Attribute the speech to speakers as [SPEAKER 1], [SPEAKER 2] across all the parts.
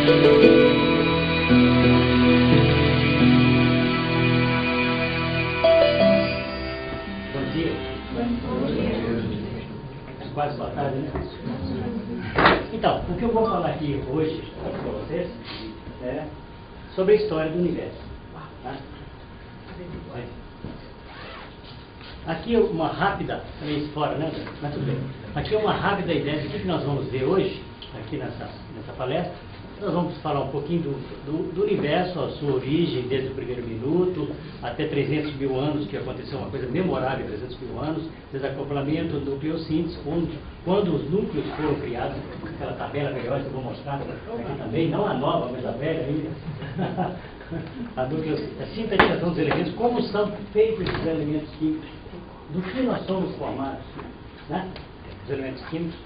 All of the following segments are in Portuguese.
[SPEAKER 1] Quase boa tarde, né? Então, o que eu vou falar aqui hoje com vocês é sobre a história do universo. Tá? Aqui uma rápida, também fora, né? Mas tudo bem. Aqui é uma rápida ideia do que nós vamos ver hoje, aqui nessa palestra. Nós vamos falar um pouquinho do universo, a sua origem, desde o primeiro minuto, até 300 mil anos, que aconteceu uma coisa memorável, 300 mil anos, desacoplamento, nucleossíntese, quando os núcleos foram criados, aquela tabela melhor que eu vou mostrar aqui também, não a nova, mas a velha ainda, a sintetização dos elementos, como são feitos os elementos químicos, do que nós somos formados, né? Os elementos químicos.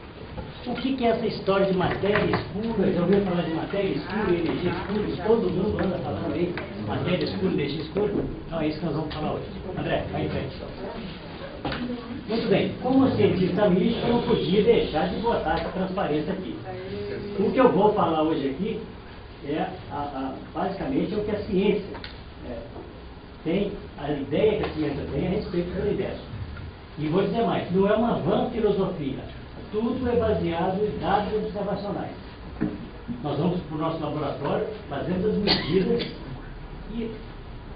[SPEAKER 1] O que é essa história de matéria escura? Já ouviu falar de matéria escura e energia escura? Todo mundo anda falando aí, matéria escura e energia escura. Então é isso que nós vamos falar hoje. André, vai em frente. Muito bem, como cientista místico, eu não podia deixar de botar essa transparência aqui. O que eu vou falar hoje aqui é, basicamente, é o que a ciência tem, a ideia que a ciência tem a respeito do universo. E vou dizer mais, não é uma vã filosofia. Tudo é baseado em dados observacionais. Nós vamos para o nosso laboratório, fazendo as medidas e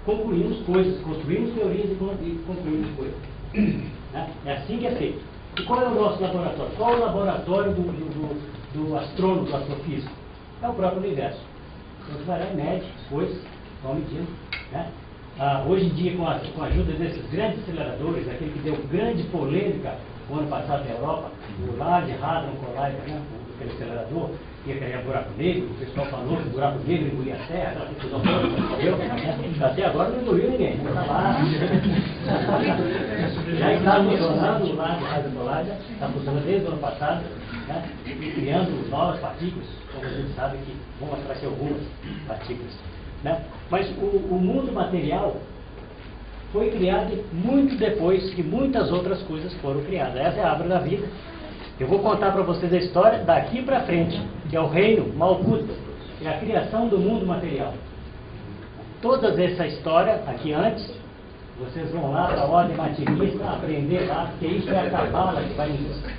[SPEAKER 1] concluímos coisas, construímos teorias e concluímos coisas. É assim que é feito. E qual é o nosso laboratório? Qual é o laboratório do astrônomo, do astrofísico? É o próprio universo. Então você vai lá e mede coisas, vão medindo. Né? Hoje em dia, com a ajuda desses grandes aceleradores, aquele que deu grande polêmica o ano passado na Europa, o Large Hadron Collider, né? Aquele acelerador, ia criar buraco negro, o pessoal falou que o buraco negro engolia a Terra, aquela confusão toda, até agora não engoliu ninguém, está lá. Já está funcionando o Large Hadron Collider, está funcionando desde o ano passado, né? Criando novas partículas, como a gente sabe que vão mostrar aqui algumas partículas. Né? Mas o mundo material foi criado muito depois que muitas outras coisas foram criadas. Essa é a árvore da vida. Eu vou contar para vocês a história daqui para frente, que é o reino Malkuth, é a criação do mundo material. Toda essa história aqui antes, vocês vão lá para a ordem matinista aprender lá, porque isso é a cabala que vai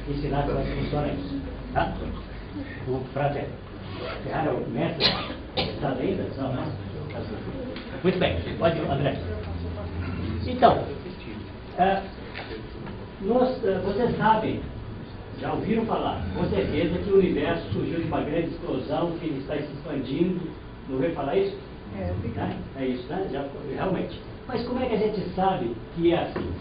[SPEAKER 1] ensinar como é que funciona isso. Tá? O Frater Ferrari é o mestre da lei, não, né? Muito bem, pode ir, André. Então, vocês sabem, já ouviram falar, com certeza, que o universo surgiu de uma grande explosão, que ele está se expandindo. Não ouviram falar isso? Né? É isso, né? Já, realmente. Mas como é que a gente sabe que é assim?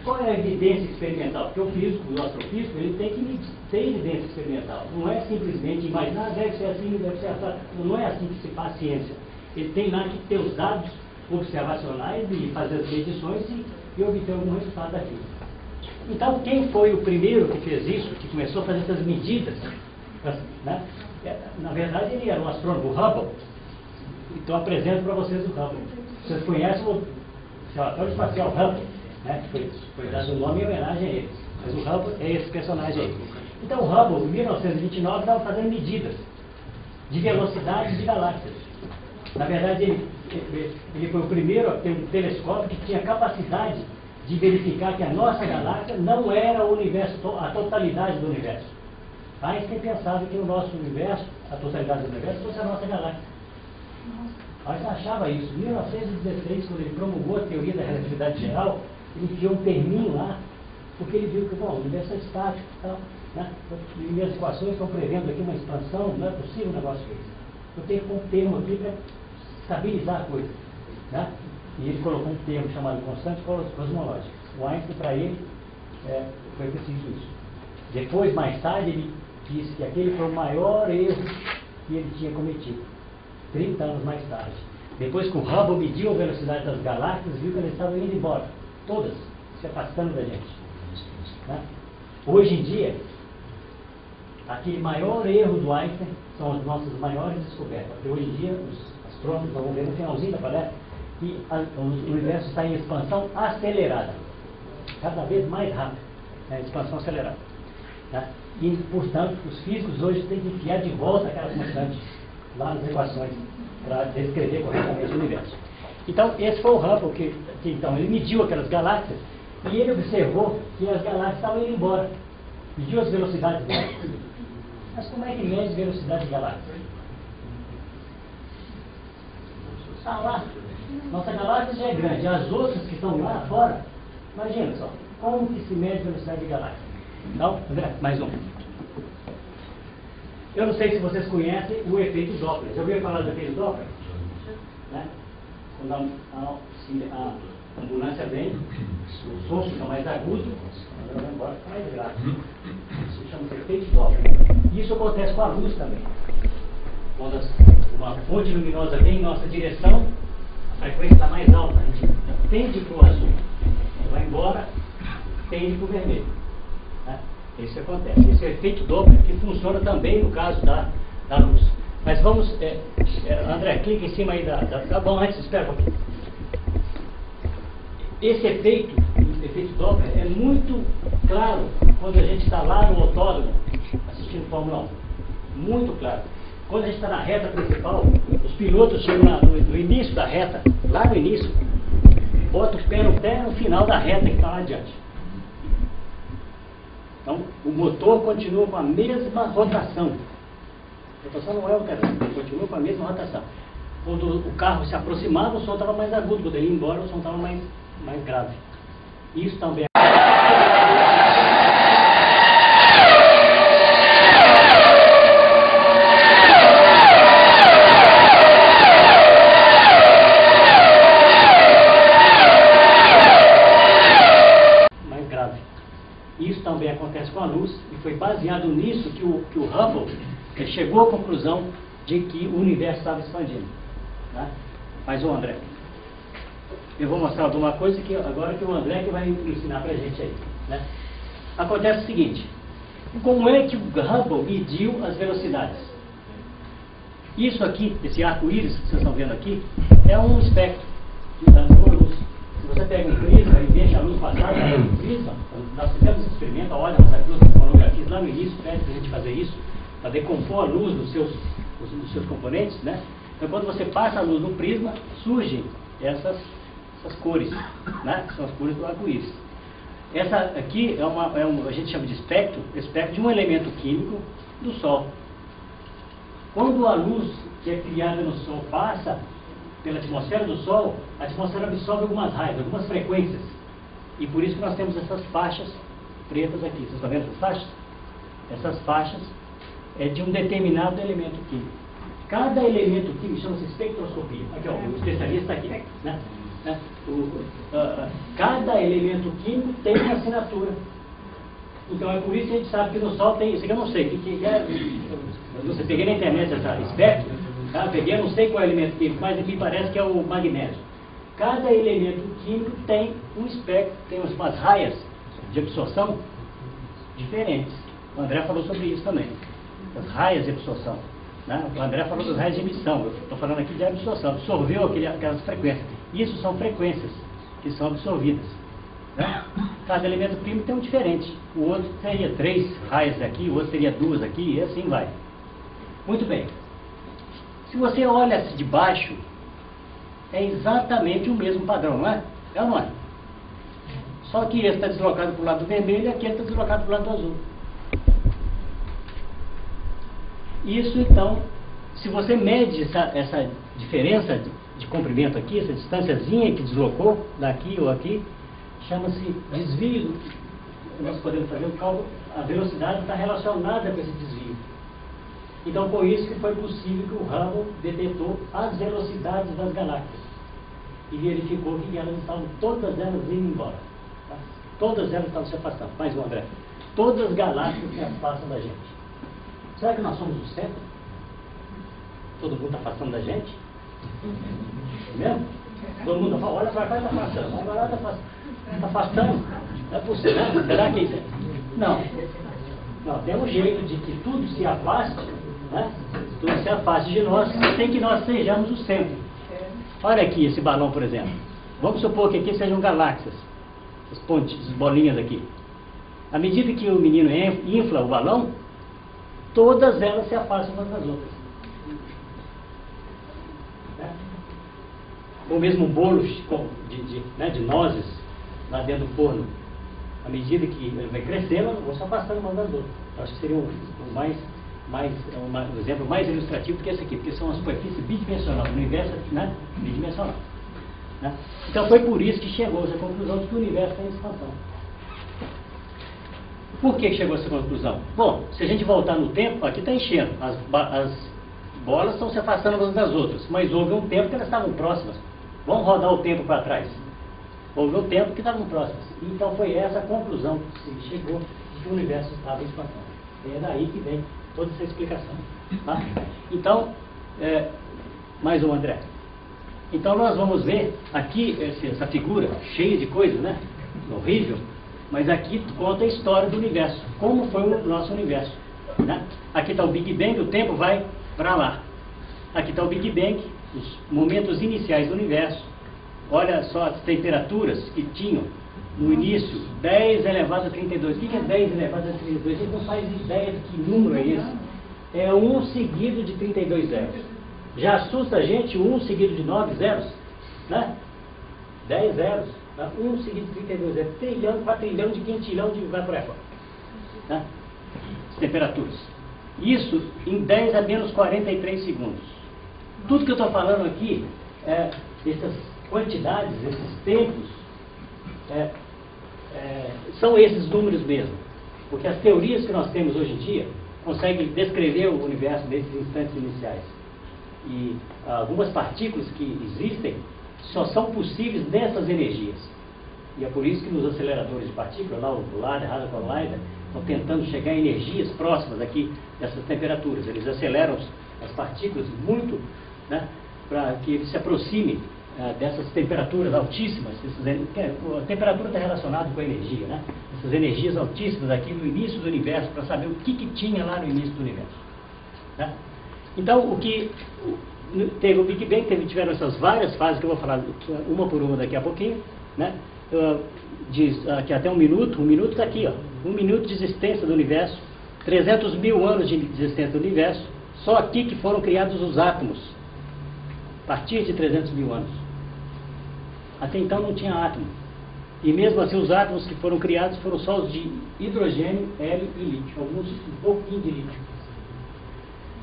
[SPEAKER 1] Qual é a evidência experimental? Porque o físico, o astrofísico, ele tem que ter evidência experimental. Não é simplesmente imaginar, deve ser assim, deve ser assim. Não é assim que se faz ciência. Ele tem lá que ter os dados observacionais e fazer as medições e obter algum resultado daquilo. Então, quem foi o primeiro que fez isso, que começou a fazer essas medidas? Né? Na verdade, ele era um astrônomo, o Hubble. Então, apresento para vocês o Hubble. Vocês conhecem o Observatório Espacial Hubble, né? Foi dado o nome em homenagem a eles. Mas o Hubble é esse personagem aí. Então, o Hubble, em 1929, estava fazendo medidas de velocidade de galáxias. Na verdade, ele foi o primeiro a ter um telescópio que tinha capacidade de verificar que a nossa galáxia não era o universo, a totalidade do universo. Einstein pensava que o nosso universo, a totalidade do universo, fosse a nossa galáxia. Einstein achava isso. Em 1916, quando ele promulgou a teoria da relatividade geral, ele enfiou um terminho lá, porque ele viu que bom, o universo é estático e tal. Né? E minhas equações estão prevendo aqui uma expansão, não é possível um negócio desse. Eu tenho que pôr um termo aqui para estabilizar a coisa. Né? E ele colocou um termo chamado constante cosmológica. O Einstein, para ele, foi preciso isso. Depois, mais tarde, ele disse que aquele foi o maior erro que ele tinha cometido. 30 anos mais tarde. Depois que o Hubble mediu a velocidade das galáxias, viu que elas estavam indo embora. Todas se afastando da gente. Né? Hoje em dia, aquele maior erro do Einstein são as nossas maiores descobertas. Porque hoje em dia, os astrônomos vão ver no finalzinho da palestra que o universo está em expansão acelerada. Cada vez mais rápido. Expansão acelerada. Tá? E, portanto, os físicos hoje têm que enfiar de volta aquela constante lá nas equações para descrever corretamente o universo. Então, esse foi o Hubble que então, ele mediu aquelas galáxias e ele observou que as galáxias estavam indo embora. Mediu as velocidades delas. Mas como é que mede a velocidade de galáxias? Ah, lá, nossa galáxia já é grande. As outras que estão lá fora, imagina só, como que se mede a velocidade de galáxia? Então, André, mais um. Eu não sei se vocês conhecem o efeito Doppler. Já ouviram falar do efeito Doppler? Né? Quando a ambulância vem, o som fica mais agudo, ela vai embora, fica mais grave. Isso chama-se efeito Doppler. Isso acontece com a luz também. Quando uma fonte luminosa vem em nossa direção, a frequência está mais alta, a gente tende para o azul. Vai embora, tende para o vermelho. Né? Isso acontece. Esse é o efeito Doppler, que funciona também no caso da luz. Mas vamos, André, clica em cima aí tá bom, antes, espera um pouquinho. Esse efeito Doppler é muito claro quando a gente está lá no autódromo assistindo Fórmula 1. Muito claro. Quando a gente está na reta principal, os pilotos chegam no início da reta, lá no início, botam o pé no final da reta que está lá adiante. Então, o motor continua com a mesma rotação. A rotação não é alteração, continua com a mesma rotação. Quando o carro se aproximava, o som estava mais agudo. Quando ele ia embora, o som estava mais grave. Isso também acontece com a luz, e foi baseado nisso que o Hubble chegou à conclusão de que o universo estava expandindo. Tá? Mas o André, eu vou mostrar alguma coisa que agora que o André que vai ensinar pra gente aí. Né? Acontece o seguinte: como é que o Hubble mediu as velocidades? Isso aqui, esse arco-íris que vocês estão vendo aqui, é um espectro de luz. Se você pega um prisma e deixa a luz passar no prisma, nós fizemos esse experimento, olha nossa cruz das monografias lá no início, pede para a gente fazer isso, para decompor a luz dos seus componentes, né? Então quando você passa a luz no prisma, surgem essas cores, né? Que são as cores do arco-íris. Essa aqui a gente chama de espectro de um elemento químico do Sol. Quando a luz que é criada no Sol passa pela atmosfera do Sol, a atmosfera absorve algumas raias, algumas frequências. E por isso que nós temos essas faixas pretas aqui. Vocês estão vendo essas faixas? Essas faixas é de um determinado elemento químico. Cada elemento químico chama-se espectroscopia. Aqui, ó, o especialista está aqui. Né? Cada elemento químico tem uma assinatura. Então é por isso que a gente sabe que no Sol tem isso. Eu não sei o que é. Você peguei na internet essa espectro. Tá? Peguei, não sei qual é o elemento químico, mas aqui parece que é o magnésio. Cada elemento químico tem um espectro, tem umas raias de absorção diferentes. O André falou sobre isso também. As raias de absorção. Né? O André falou das raias de emissão. Eu estou falando aqui de absorção. Absorveu aquelas frequências. Isso são frequências que são absorvidas. Né? Cada elemento químico tem um diferente. O outro teria 3 raias aqui, o outro teria 2 aqui, e assim vai. Muito bem. Se você olha de baixo, é exatamente o mesmo padrão, não é? É ou não é? Só que esse está deslocado para o lado vermelho e aquele está deslocado para o lado azul. Isso, então, se você mede essa diferença de comprimento aqui, essa distânciazinha que deslocou daqui ou aqui, chama-se desvio. Nós podemos fazer o cálculo, a velocidade está relacionada com esse desvio. Então, por isso que foi possível que o Hubble detectou as velocidades das galáxias e verificou que elas estavam, todas elas indo embora. Tá? Todas elas estavam se afastando. Mais um, André. Todas as galáxias se afastam da gente. Será que nós somos o centro? Todo mundo está afastando da gente? É mesmo? Todo mundo fala, olha para cá e está afastando. Agora está afastando. Não é possível, né? Será que isso é? Não, tem um jeito de que tudo se afaste. Né? Tudo se afaste de nós, sem que nós sejamos o centro. Olha aqui esse balão, por exemplo. Vamos supor que aqui sejam galáxias, as pontes, as bolinhas aqui. À medida que o menino infla o balão, todas elas se afastam umas das outras. Ou mesmo um bolo de nozes lá dentro do forno. À medida que ele vai crescendo, elas vão se afastando umas das outras. Eu acho que seria um exemplo mais ilustrativo do que esse aqui, porque são uma superfície bidimensional, o universo bidimensional. Né? Então foi por isso que chegou-se à conclusão de que o universo está em expansão. Por que chegou a essa conclusão? Bom, se a gente voltar no tempo, aqui está enchendo, as bolas estão se afastando umas das outras, mas houve um tempo que elas estavam próximas. Vamos rodar o tempo para trás. Houve um tempo que estavam próximas. Então foi essa a conclusão que se chegou de que o universo estava em expansão. É daí que vem toda essa explicação. Tá? Então, mais um, André. Então nós vamos ver aqui essa figura cheia de coisas, né? Horrível. Mas aqui conta a história do universo. Como foi o nosso universo. Né? Aqui está o Big Bang, o tempo vai para lá. Aqui está o Big Bang, os momentos iniciais do universo. Olha só as temperaturas que tinham no início, 10 elevado a 32. O que é 10 elevado a 32? A gente não faz ideia de que número é esse. É 1 seguido de 32 zeros. Já assusta a gente o 1 seguido de 9 zeros? Né? 10 zeros. Né? 1 seguido de 32 zeros. Trilhão, quatrilhão, de quintilhão, de vai por aí fora. Né? As temperaturas. Isso em 10 a menos 43 segundos. Tudo que eu estou falando aqui, essas quantidades, esses tempos, são esses números mesmo. Porque as teorias que nós temos hoje em dia conseguem descrever o universo nesses instantes iniciais. E algumas partículas que existem só são possíveis nessas energias. E é por isso que nos aceleradores de partículas, lá o Large Hadron Collider, estão tentando chegar a energias próximas aqui dessas temperaturas. Eles aceleram as partículas muito, né, para que eles se aproximem dessas temperaturas altíssimas. A temperatura está relacionada com a energia, né? Essas energias altíssimas aqui no início do universo, para saber o que tinha lá no início do universo. Né? Então, o que teve o Big Bang, tiveram essas várias fases que eu vou falar uma por uma daqui a pouquinho, né? Diz aqui até um minuto está aqui, ó, 1 minuto de existência do universo, 300 mil anos de existência do universo, só aqui que foram criados os átomos, a partir de 300 mil anos. Até então não tinha átomo. E mesmo assim os átomos que foram criados foram só os de hidrogênio, hélio e lítio, alguns um pouquinho de lítio.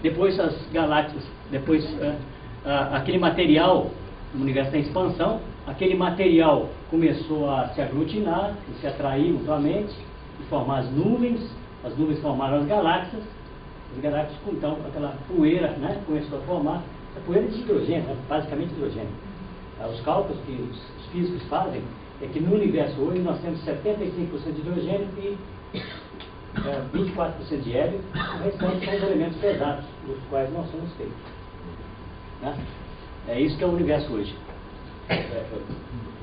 [SPEAKER 1] Depois as galáxias, depois aquele material, o universo em expansão, aquele material começou a se aglutinar, se atrair mutuamente, e formar as nuvens formaram as galáxias então aquela poeira, né, começou a formar, a poeira de hidrogênio, né, basicamente hidrogênio. Os cálculos que os físicos fazem é que no universo hoje nós temos 75% de hidrogênio e 24% de hélio, o restante são os elementos pesados, dos quais nós somos feitos. Né? É isso que é o universo hoje.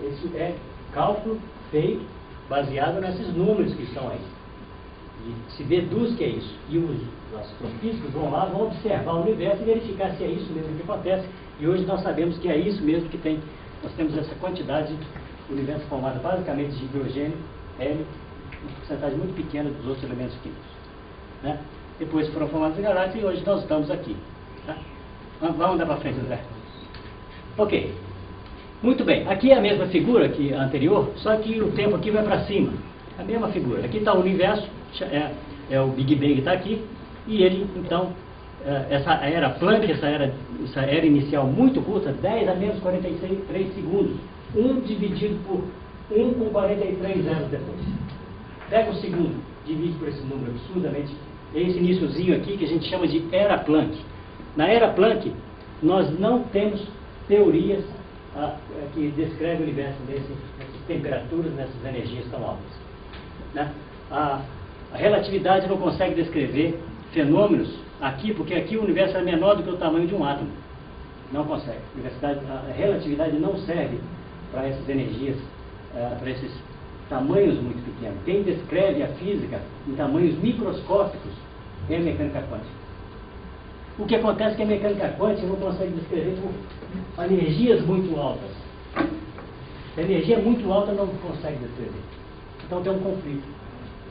[SPEAKER 1] Esse é cálculo feito baseado nesses números que estão aí. E se deduz que é isso. E os astrofísicos vão lá, vão observar o universo e verificar se é isso mesmo que acontece. E hoje nós sabemos que é isso mesmo que tem. Nós temos essa quantidade de universo formado basicamente de hidrogênio, hélio, uma porcentagem muito pequena dos outros elementos químicos. Né? Depois foram formadas as galáxias e hoje nós estamos aqui. Tá? Vamos andar para frente, André. Ok. Muito bem. Aqui é a mesma figura que a anterior, só que o tempo aqui vai para cima. A mesma figura. Aqui está o universo, é o Big Bang está aqui, e ele, então, essa era Planck, essa era inicial muito curta, 10 a menos 43 segundos. 1 dividido por 1 com 43 zeros depois. Pega o segundo, divide por esse número absurdamente. É esse iniciozinho aqui que a gente chama de era Planck. Na era Planck, nós não temos teorias que descrevem o universo nessas temperaturas, nessas energias tão altas. Né? A relatividade não consegue descrever fenômenos aqui, porque aqui o universo é menor do que o tamanho de um átomo. Não consegue. A relatividade não serve para essas energias, para esses tamanhos muito pequenos. Quem descreve a física em tamanhos microscópicos é a mecânica quântica. O que acontece é que a mecânica quântica não consegue descrever por energias muito altas. A energia muito alta não consegue descrever. Então tem um conflito.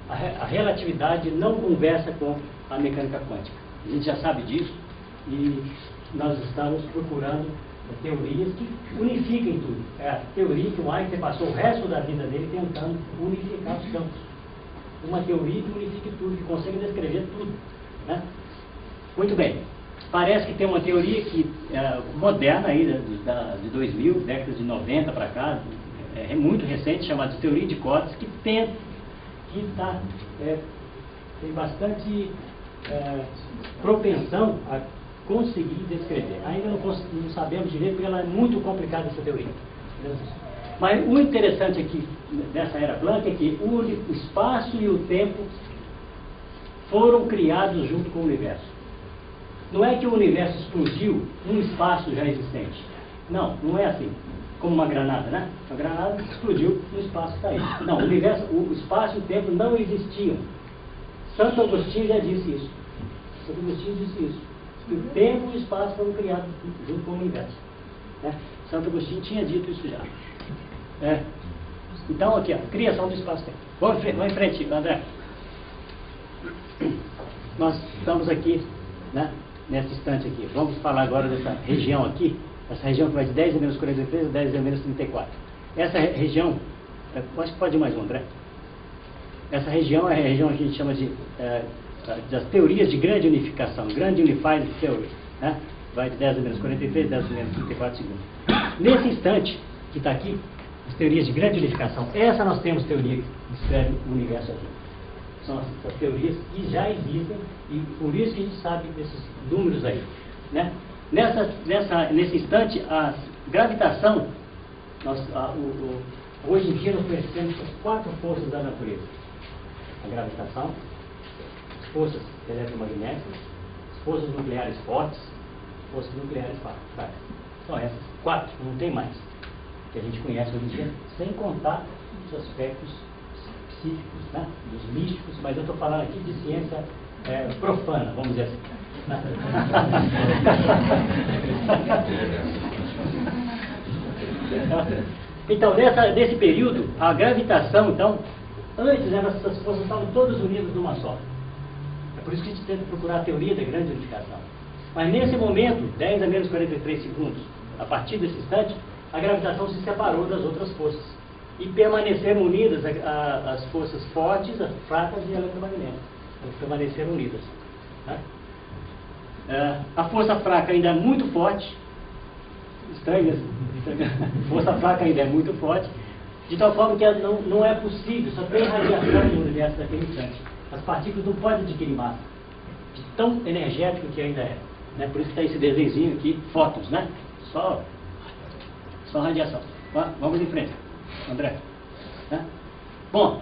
[SPEAKER 1] a relatividade não conversa com a mecânica quântica. A gente já sabe disso e nós estamos procurando teorias que unifiquem tudo. É a teoria que o Einstein passou o resto da vida dele tentando unificar os campos. Uma teoria que unifique tudo, que consegue descrever tudo, né? Muito bem. Parece que tem uma teoria que moderna aí, de 2000, década de 90 para cá, é muito recente, chamada de teoria de cotas, que tem bastante propensão a conseguir descrever. Ainda não sabemos direito, porque ela é muito complicada, essa teoria. Mas o interessante aqui, dessa era Planck, é que o espaço e o tempo foram criados junto com o universo. Não é que o universo explodiu um espaço já existente. Não, não é assim. Como uma granada, né? A granada explodiu, o espaço está aí. Não, o espaço e o tempo não existiam. Santo Agostinho já disse isso. Santo Agostinho disse isso. Que o tempo e o espaço foram criados junto com o universo. Né? Santo Agostinho tinha dito isso já. Então, aqui, a criação do espaço-tempo. Vamos em frente, André. Nós estamos aqui, né, nesse instante aqui. Vamos falar agora dessa região aqui. Essa região que vai de 10 a menos 43 a 10 a menos 34. Essa região, acho que pode ir mais um, André. Essa região é a região que a gente chama das teorias de grande unificação, Grand Unified Theory, né? Vai de 10 a menos 43, 10 a menos 34 segundos. Nesse instante, que está aqui, as teorias de grande unificação, essa nós temos teoria que descreve o universo aqui. São as teorias que já existem e por isso que a gente sabe desses números aí, né? Nesse instante, a gravitação, hoje em dia nós conhecemos as 4 forças da natureza. A gravitação, as forças eletromagnéticas, as forças nucleares fortes, as forças nucleares fracas. São essas 4, não tem mais. Que a gente conhece hoje em dia, sem contar os aspectos psíquicos, né, dos místicos, mas eu estou falando aqui de ciência profana, vamos dizer assim. Então, nesse período, a gravitação, então, antes essas forças estavam todas unidas numa só. É por isso que a gente tenta procurar a teoria da grande unificação. Mas nesse momento, 10 a menos 43 segundos, a partir desse instante, a gravitação se separou das outras forças e permaneceram unidas as forças fortes, as fracas e eletromagnéticas. Elas permaneceram unidas. Né? A força fraca ainda é muito forte. Estranho isso. A força fraca ainda é muito forte, de tal forma que não é possível, só tem radiação no universo daquele instante. As partículas não podem adquirir massa, de tão energético que ainda é. Né? Por isso que está esse desenho aqui, fótons, né? Só radiação. Vamos em frente, André. Né? Bom,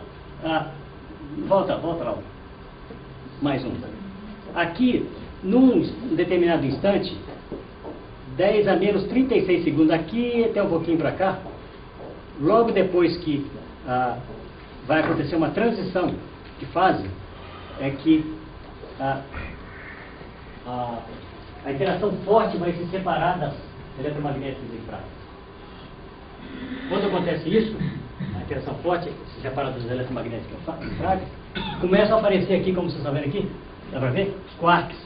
[SPEAKER 1] volta lá. Mais um. Aqui, num determinado instante, 10 a menos 36 segundos, aqui até um pouquinho para cá, logo depois que vai acontecer uma transição de fase, é que a interação forte vai se separar das eletromagnéticas e fracas. Quando acontece isso, a interação forte se separa das eletromagnéticas e fracas, começam a aparecer aqui, como vocês estão vendo aqui, dá para ver? Os quarks.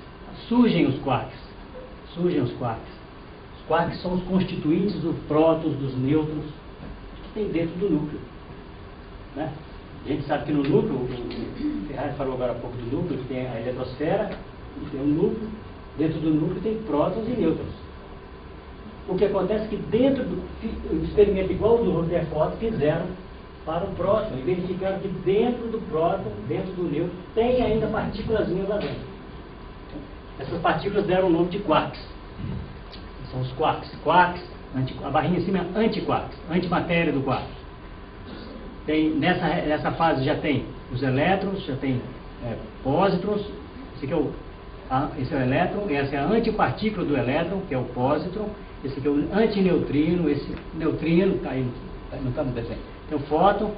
[SPEAKER 1] Surgem os quarks. Os quarks são os constituintes dos prótons, dos nêutrons, que tem dentro do núcleo. Né? A gente sabe que no núcleo, o Ferrari falou agora há pouco do núcleo, que tem a eletrosfera, e tem um núcleo, dentro do núcleo tem prótons e nêutrons. O que acontece é que dentro do experimento igual ao do Rutherford fizeram para o próton, e verificaram que dentro do próton, dentro do nêutron, tem ainda partículas lá dentro. Essas partículas deram o nome de quarks. São os quarks. Quarks, a barrinha em cima é antiquarks, antimatéria do quark. Nessa fase já tem os elétrons, já tem pósitrons. Esse é o elétron, essa é a antipartícula do elétron, que é o pósitron. Esse aqui é o antineutrino, esse neutrino, está aí, não está no desenho. Tem o fóton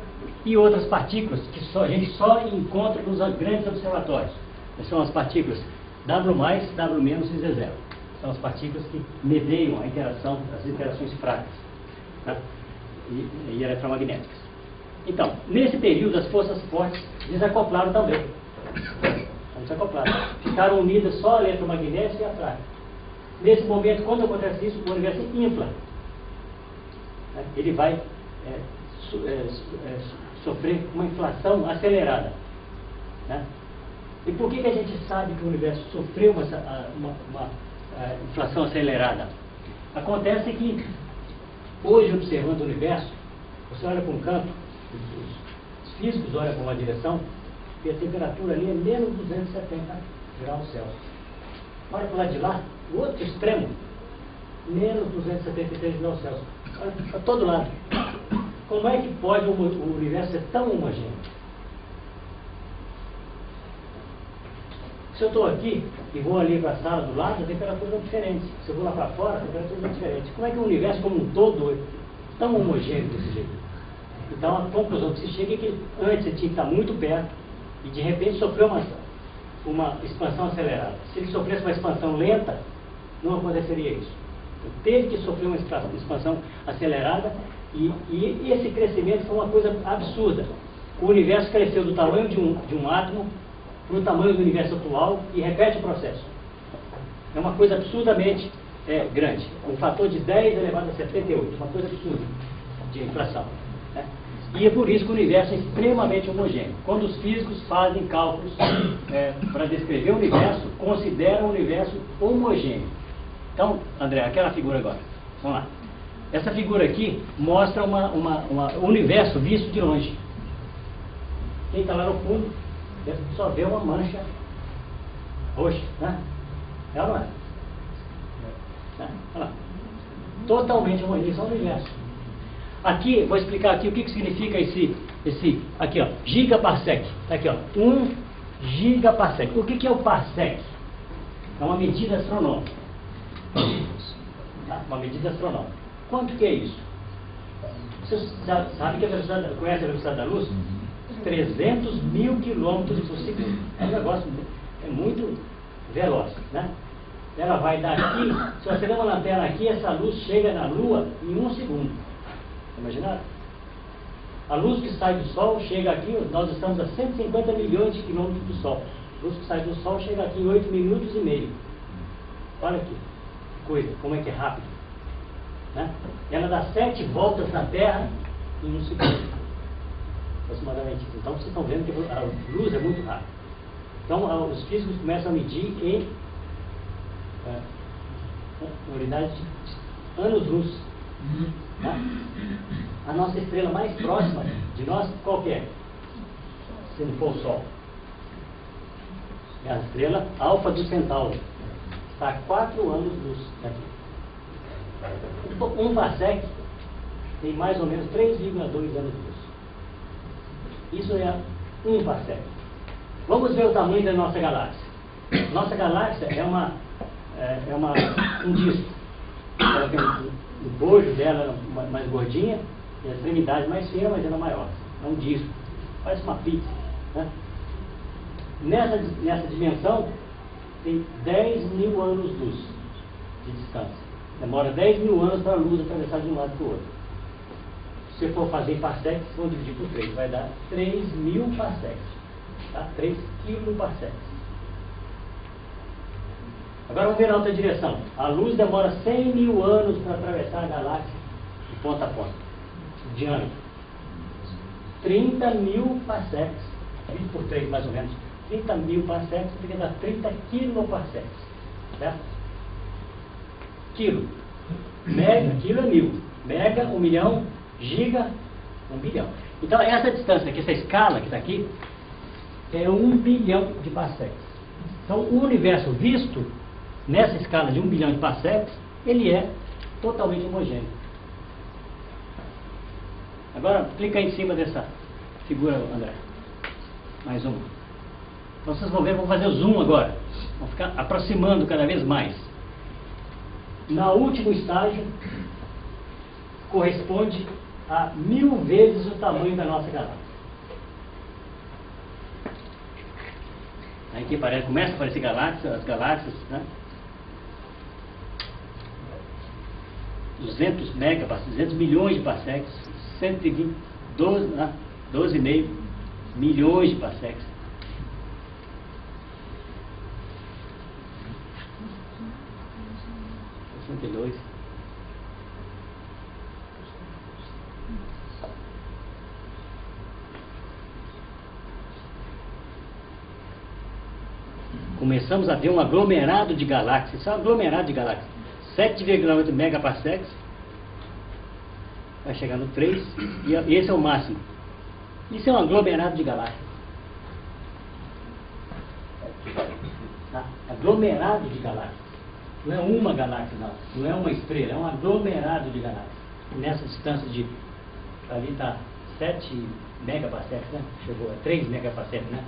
[SPEAKER 1] e outras partículas que a gente só encontra nos grandes observatórios. São as partículas W+, W- e Z0. São as partículas que medeiam a interação, as interações fracas, tá? e eletromagnéticas. Então, nesse período, as forças fortes desacoplaram também. Desacoplaram. Ficaram unidas só a eletromagnética e a fraca. Nesse momento, quando acontece isso, o universo infla. Ele vai sofrer uma inflação acelerada. Né? E por que a gente sabe que o universo sofreu uma inflação acelerada? Acontece que, hoje, observando o universo, você olha para um canto, os físicos olham para uma direção, e a temperatura ali é menos 270 graus Celsius. Olha para o lado de lá, o outro extremo, menos 273 graus Celsius. Olha para todo lado. Como é que pode o universo ser tão homogêneo? Se eu estou aqui e vou ali para a sala do lado, a temperatura é diferente. Se eu vou lá para fora, a temperatura é diferente. Como é que o universo como um todo é tão homogêneo desse jeito? Então a conclusão que se chega é que antes ele tinha que estar muito perto e de repente sofreu uma expansão acelerada. Se ele sofresse uma expansão lenta, não aconteceria isso. Ele teve que sofrer uma expansão acelerada e esse crescimento foi uma coisa absurda. O universo cresceu do tamanho de um átomo para o tamanho do universo atual e repete o processo. É uma coisa absurdamente grande. Um fator de 10 elevado a 78, uma coisa absurda de inflação. Né? E é por isso que o universo é extremamente homogêneo. Quando os físicos fazem cálculos para descrever o universo, consideram o universo homogêneo. Então, André, aquela figura agora. Vamos lá. Essa figura aqui mostra o universo visto de longe. Quem está lá no fundo só vê uma mancha roxa, né? É ou não é? Olha lá. Totalmente homogêneo, isso é o universo. Aqui, vou explicar aqui o que significa esse aqui, ó, gigaparsec. Tá aqui, ó, 1 gigaparsec. O que é o parsec? É uma medida astronômica. Tá? Uma medida astronômica. Quanto que é isso? Você sabe que conhece a velocidade da luz? 300 mil quilômetros por segundo. É um negócio muito veloz, né? Ela vai daqui, se você der uma lanterna aqui, essa luz chega na Lua em 1 segundo. Imaginaram? A luz que sai do Sol chega aqui, nós estamos a 150 milhões de quilômetros do Sol. A luz que sai do Sol chega aqui em 8 minutos e meio. Olha aqui, coisa, como é que é rápido. Né? Ela dá 7 voltas na Terra em 1 segundo. Aproximadamente. Então vocês estão vendo que a luz é muito rápida. Então os físicos começam a medir em unidades de anos-luz. Né? A nossa estrela mais próxima de nós, qual que é? Se não for o Sol. É a estrela Alfa do Centauro. Está a 4 anos-luz daqui. Um parsec tem mais ou menos 3,2 anos-luz. Isso é um parsec. Vamos ver o tamanho da nossa galáxia. Nossa galáxia é um disco. Ela tem o bojo dela mais gordinha e a extremidade mais fina, mas ela é maior. É um disco. Parece uma pizza. Né? Nessa dimensão tem 10 mil anos-luz de distância. Demora 10 mil anos para a luz atravessar de um lado para o outro. Se for fazer parsecs, vão dividir por 3, vai dar 3 mil parsecs. Tá? 3 quiloparsecs. Agora vamos ver na outra direção. A luz demora 100 mil anos para atravessar a galáxia de ponta a ponta. Diâmetro. 30 mil parsecs. 20 por 3 mais ou menos. 30 mil parsecs, porque dá 30 quiloparsecs. Certo? Quilo. Mega, quilo é 1000. Mega, 1 milhão. Giga, 1 bilhão. Então essa distância aqui, essa escala que está aqui, é 1 bilhão de parsecs. Então o universo visto nessa escala de 1 bilhão de parsecs, ele é totalmente homogêneo. Agora clica aí em cima dessa figura, André. Mais uma. Então vocês vão ver, vamos fazer o zoom agora. Vamos ficar aproximando cada vez mais. No último estágio, corresponde a 1000 vezes o tamanho da nossa galáxia. Aí que começa a aparecer as galáxias, né? 200 milhões de parsecs, 120, 12, né? 12,5 milhões de parsecs. Começamos a ver um aglomerado de galáxias. Isso é um aglomerado de galáxias. 7,8 megaparsecs. Vai chegar no 3. E esse é o máximo. Isso é um aglomerado de galáxias. Tá? Aglomerado de galáxias. Não é uma galáxia, não. Não é uma estrela. É um aglomerado de galáxias. Nessa distância de... Ali está 7 megaparsecs, né? Chegou a 3 megaparsecs, né?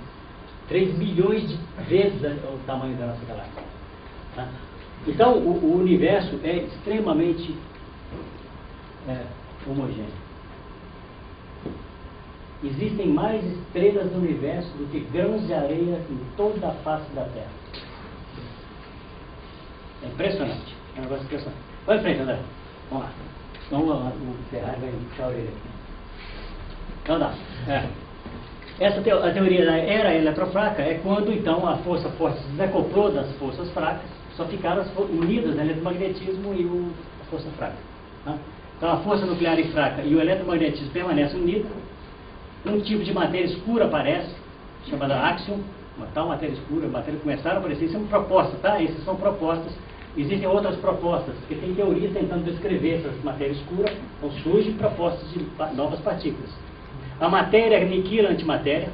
[SPEAKER 1] 3 milhões de vezes o tamanho da nossa galáxia. Tá? Então, o universo é extremamente homogêneo. Existem mais estrelas no universo do que grãos de areia em toda a face da Terra. É impressionante. É um negócio impressionante. Vai em frente, André. Vamos lá. Então, o Ferrari vai puxar a orelha aqui. Então, dá. A teoria da era eletrofraca é quando, então, a força forte se desacoplou das forças fracas, só ficaram unidas, né, o eletromagnetismo e a força fraca. Tá? Então, a força nuclear e fraca e o eletromagnetismo permanecem unidos. Um tipo de matéria escura aparece, chamada axion, uma tal matéria escura, matéria que começaram a aparecer. Isso é uma proposta, tá? Essas são propostas. Existem outras propostas, porque tem teorias tentando descrever essa matéria escura, então surgem propostas de novas partículas. A matéria aniquila a antimatéria,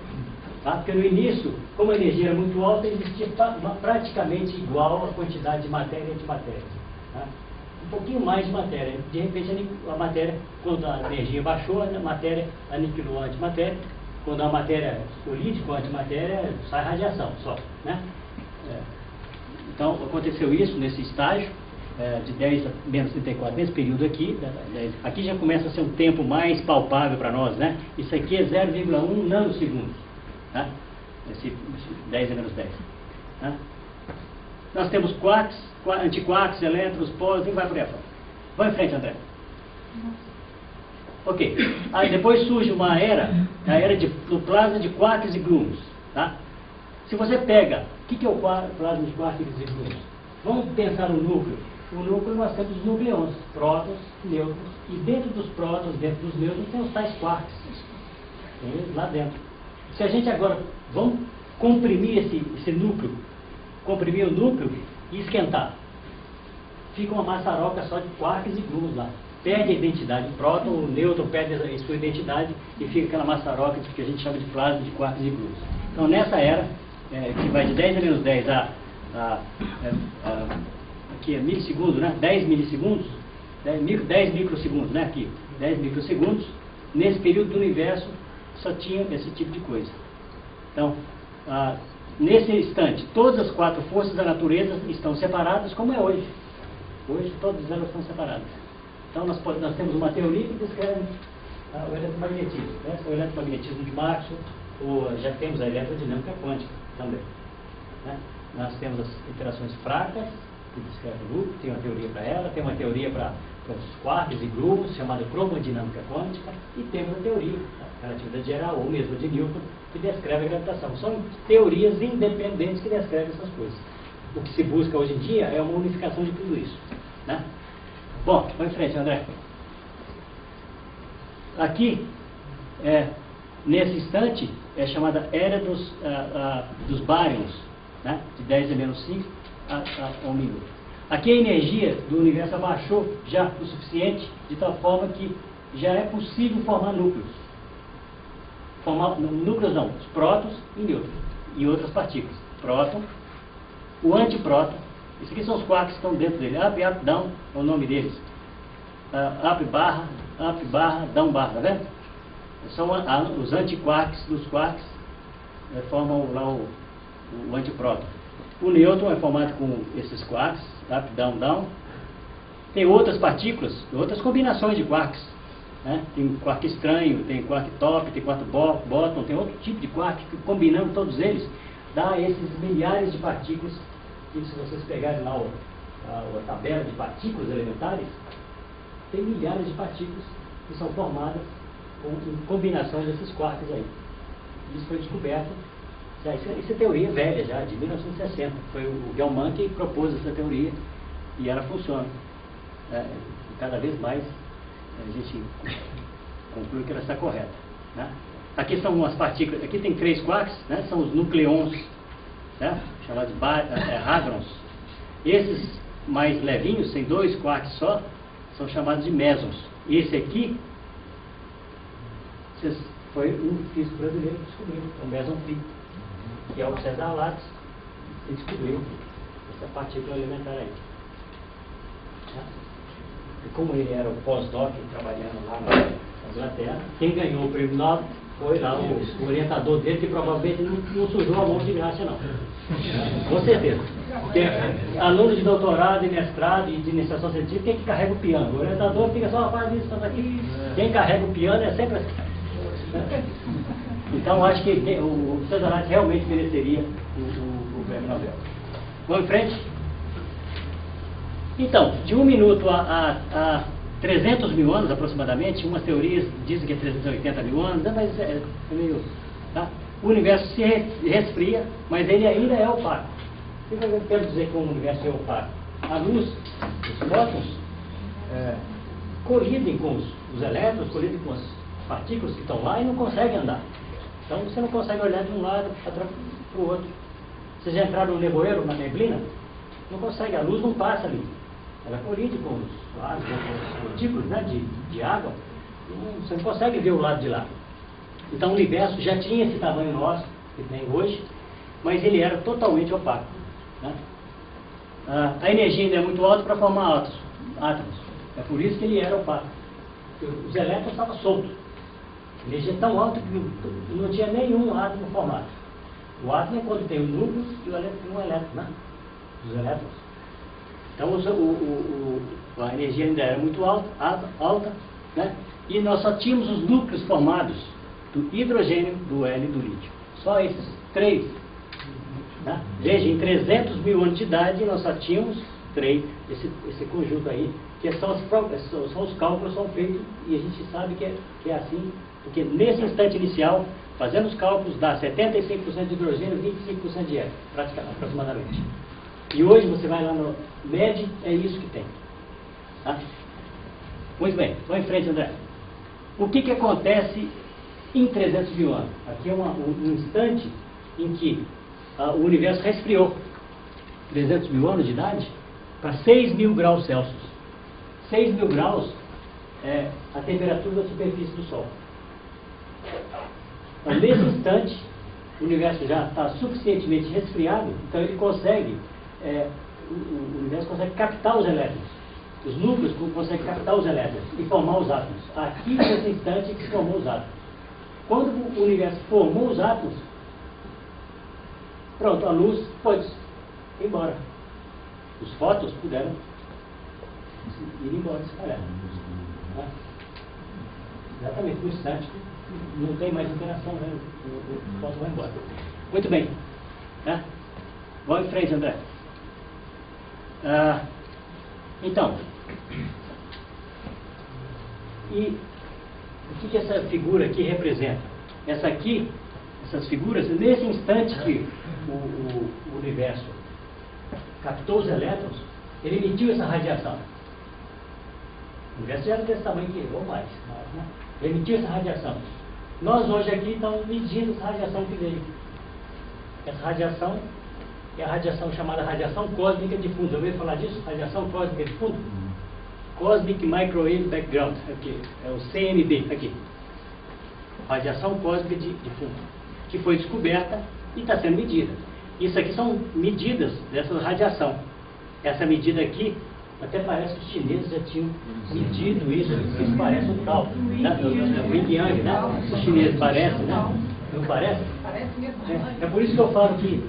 [SPEAKER 1] tá? Porque no início, como a energia era muito alta, existia praticamente igual a quantidade de matéria e antimatéria. Tá? Um pouquinho mais de matéria. De repente, a matéria, quando a energia baixou, a matéria aniquilou a antimatéria. Quando a matéria colide com a antimatéria, sai radiação só. Né? Então, aconteceu isso nesse estágio, de 10 a menos 34, nesse período aqui. Aqui já começa a ser um tempo mais palpável para nós, né? Isso aqui é 0,1 nanosegundos. Tá? Esse 10 a menos 10. Tá? Nós temos quarks, antiquarks, elétrons, pósitons, e vai por aí fora. Vai em frente, André. Ok. Aí depois surge uma era, a era do plasma de quarks e gluons. Tá? Se você pega, o que é o plasma de quarks e gluons? Vamos pensar no núcleo. O núcleo nós temos os nucleons, prótons, nêutrons, e dentro dos prótons, dentro dos nêutrons, tem os tais quarks. Tem eles lá dentro. Se a gente agora, vamos comprimir esse núcleo, comprimir o núcleo e esquentar, fica uma maçaroca só de quarks e gluons lá. Perde a identidade. O próton, o nêutron perde a sua identidade e fica aquela maçaroca que a gente chama de plasma de quarks e gluons. Então, nessa era, que vai de 10 a menos 10 aqui é milissegundos, né? 10 milissegundos, 10 microsegundos, né? Aqui, 10 microsegundos. Nesse período do universo, só tinha esse tipo de coisa. Então, nesse instante, todas as 4 forças da natureza estão separadas, como é hoje. Hoje, todas elas estão separadas. Então, nós temos uma teoria que descreve o eletromagnetismo. Né? O eletromagnetismo de Maxwell, ou já temos a eletrodinâmica quântica também. Né? Nós temos as interações fracas, que descreve o núcleo, tem uma teoria para ela, tem uma teoria para os quarks e gluons, chamada cromodinâmica quântica, e temos a teoria da relatividade geral, ou mesmo de Newton, que descreve a gravitação. São teorias independentes que descrevem essas coisas. O que se busca hoje em dia é uma unificação de tudo isso. Né? Bom, vai em frente, André. Aqui, nesse instante, é chamada era dos bárions, né? De 10 a menos 5 a 1 minuto. Aqui a energia do universo abaixou já o suficiente, de tal forma que já é possível formar núcleos. Núcleos não, os prótons e nêutrons, e outras partículas. Próton, o antipróton, esses aqui são os quarks que estão dentro dele. Up e up, down é o nome deles. Up barra, down barra, tá vendo? São os antiquarks dos quarks, formam lá o antipróton. O nêutron é formado com esses quarks, up, down, down. Tem outras partículas, outras combinações de quarks. Né? Tem quark estranho, tem quark top, tem quark bottom, tem outro tipo de quark que, combinando todos eles, dá esses milhares de partículas. E se vocês pegarem lá a tabela de partículas elementares, tem milhares de partículas que são formadas com combinação desses quarks aí. Isso foi descoberto. Isso é teoria velha já, de 1960. Foi o Gell-Mann que propôs essa teoria e ela funciona. Cada vez mais a gente conclui que ela está correta. Né? Aqui são umas partículas, aqui tem 3 quarks, né? São os nucleons, né? Chamados de hadrons. Esses mais levinhos, tem 2 quarks só, são chamados de mesons. E esse aqui foi um físico brasileiro que descobriu, o meson Pi, que é o César Lattes, que descobriu essa partícula elementar aí. E como ele era o pós-doc trabalhando lá na Inglaterra, quem ganhou o prêmio Nobel foi lá o orientador dele, que provavelmente não sujou a mão de graça, não. Com certeza. Porque aluno de doutorado e mestrado e de iniciação científica, quem que carrega o piano? O orientador fica só, faz isso, faz aqui. Quem carrega o piano é sempre assim. Então, acho que o César Lattes realmente mereceria o prêmio Nobel. Vamos em frente? Então, de 1 minuto a 300 mil anos, aproximadamente, umas teorias dizem que é 380 mil anos, mas é meio... Tá? O universo se resfria, mas ele ainda é opaco. O que eu quero dizer com o universo é opaco? A luz, os fótons, colidem com os elétrons, colidem com as partículas que estão lá e não conseguem andar. Então você não consegue olhar de um lado para o outro. Vocês já entraram no nevoeiro, na neblina? Não consegue, a luz não passa ali. Ela colide com os lados, com os partículas, né, de água. Você não consegue ver o lado de lá. Então o universo já tinha esse tamanho nosso, que tem hoje, mas ele era totalmente opaco. Né? A energia ainda é muito alta para formar átomos. É por isso que ele era opaco. Os elétrons estavam soltos. A energia é tão alta que não tinha nenhum átomo formado. O átomo é quando tem o núcleo e um elétron, né? Os elétrons. Então a energia ainda era muito alta, né? E nós só tínhamos os núcleos formados do hidrogênio, do hélio e do lítio. Só esses 3. Né? Veja, em 300 mil anos de idade nós só tínhamos 3, esse conjunto aí, que são os cálculos são feitos e a gente sabe que é assim, porque nesse instante inicial, fazendo os cálculos, dá 75% de hidrogênio e 25% de hélio, praticamente, aproximadamente. E hoje você vai lá no MED, é isso que tem. Tá? Muito bem, vamos em frente, André. O que acontece em 300 mil anos? Aqui é um instante em que o universo resfriou. 300 mil anos de idade para 6 mil graus Celsius. 6 mil graus é a temperatura da superfície do Sol. Então, nesse instante, o universo já está suficientemente resfriado, então ele consegue, o universo consegue captar os elétrons. Os núcleos conseguem captar os elétrons e formar os átomos. Aqui, nesse instante, que se formou os átomos. Quando o universo formou os átomos, pronto, a luz pode ir embora. Os fótons puderam ir embora, se espalhar. Tá? Exatamente, no instante, não tem mais interação, né? O fóton vai embora. Muito bem. Tá? Vamos em frente, André. Então, e o que essa figura aqui representa? Essas figuras, nesse instante que o universo captou os elétrons, ele emitiu essa radiação. O universo já era desse tamanho que ou mais, né? Ele emitiu essa radiação. Nós hoje aqui estamos medindo essa radiação que veio. Essa radiação é a radiação chamada radiação cósmica de fundo. Já ouviu falar disso? Radiação cósmica de fundo? Cosmic Microwave Background, aqui, é o CMB, aqui. Radiação cósmica de fundo, que foi descoberta e está sendo medida. Isso aqui são medidas dessa radiação. Essa medida aqui, até parece que os chineses já tinham medido isso parece um cálculo. Né? O Yin Yang, né? Os chineses parecem, né? Não parece?
[SPEAKER 2] Parece mesmo.
[SPEAKER 1] É por isso que eu falo que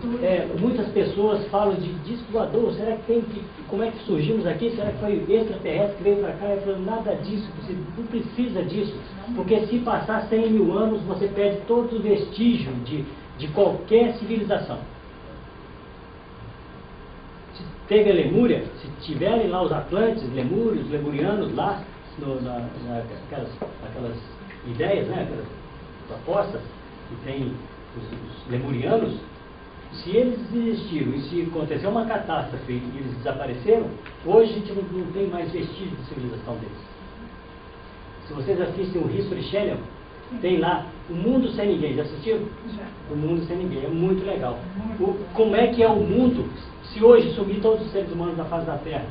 [SPEAKER 1] muitas pessoas falam de disco voador. Será que tem que... Como é que surgimos aqui? Será que foi extraterrestre que veio para cá? Eu falo, nada disso, você não precisa disso. Porque se passar 100 mil anos, você perde todo o vestígio de qualquer civilização. Se teve a Lemúria, se tiverem lá os Atlantes, Lemúrios, Lemurianos lá, aquelas ideias, né, aquelas propostas que tem os lemurianos, se eles existiram e se aconteceu uma catástrofe e eles desapareceram, hoje a gente não tem mais vestígio de civilização deles. Se vocês assistem o History Channel, tem lá O Mundo Sem Ninguém. Já assistiram?
[SPEAKER 2] Já.
[SPEAKER 1] O Mundo Sem Ninguém. É muito legal. Como é que é o mundo se hoje sumir todos os seres humanos da face da Terra?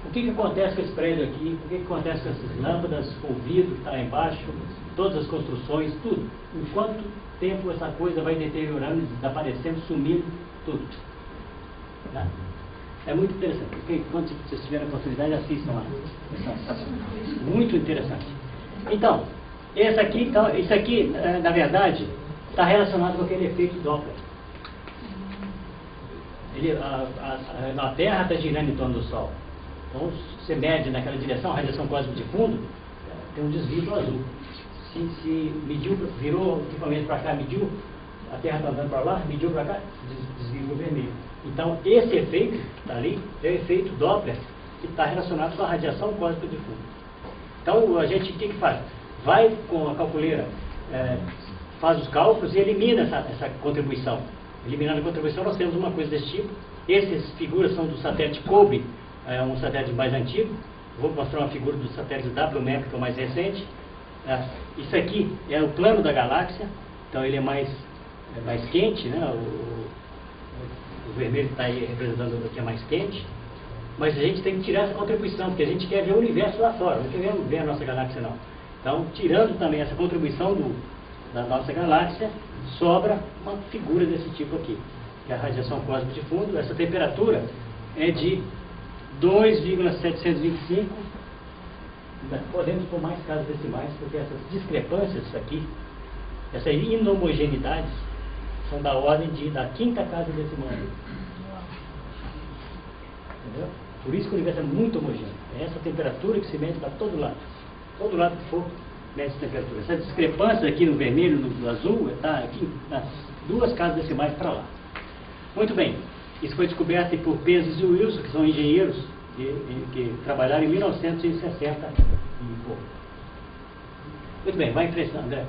[SPEAKER 1] O que acontece com esse prédio aqui? O que acontece com essas lâmpadas, o vidro que está lá embaixo, todas as construções, tudo? Em quanto tempo essa coisa vai deteriorando, desaparecendo, sumindo, tudo? Tá? É muito interessante. Porque quando vocês tiverem a oportunidade, assistam lá. Muito interessante. Então, isso aqui, na verdade, está relacionado com aquele efeito Doppler. A Terra está girando em torno do Sol. Então, você mede naquela direção, a radiação cósmica de fundo, tem um desvio para o azul. Se mediu, virou o equipamento para cá, mediu, a Terra está andando para lá, mediu para cá, desvio para o vermelho. Então, esse efeito que está ali é o efeito Doppler, que está relacionado com a radiação cósmica de fundo. Então, a gente o que faz? Vai com a calculeira, faz os cálculos e elimina essa contribuição. Eliminando a contribuição, nós temos uma coisa desse tipo. Essas figuras são do satélite COBE, um satélite mais antigo. Vou mostrar uma figura do satélite WMAP, que é o mais recente. Isso aqui é o plano da galáxia, então ele é mais quente, né? O vermelho está aí representando o que é mais quente. Mas a gente tem que tirar essa contribuição, porque a gente quer ver o universo lá fora, não queremos ver a nossa galáxia não. Então, tirando também essa contribuição da nossa galáxia, sobra uma figura desse tipo aqui, que é a radiação cósmica de fundo. Essa temperatura é de 2,725. Podemos pôr mais casas decimais, porque essas discrepâncias aqui, essas inhomogeneidades, são da ordem da quinta casa decimal. Entendeu? Por isso que o universo é muito homogêneo. É essa temperatura que se mede para todo lado. Todo lado que for, mede essa temperatura. Essa discrepância aqui no vermelho, no azul, está aqui, nas 2 casas decimais para lá. Muito bem. Isso foi descoberto por Peses e Wilson, que são engenheiros que trabalharam em 1960 e pouco. Muito bem, vai em frente, André.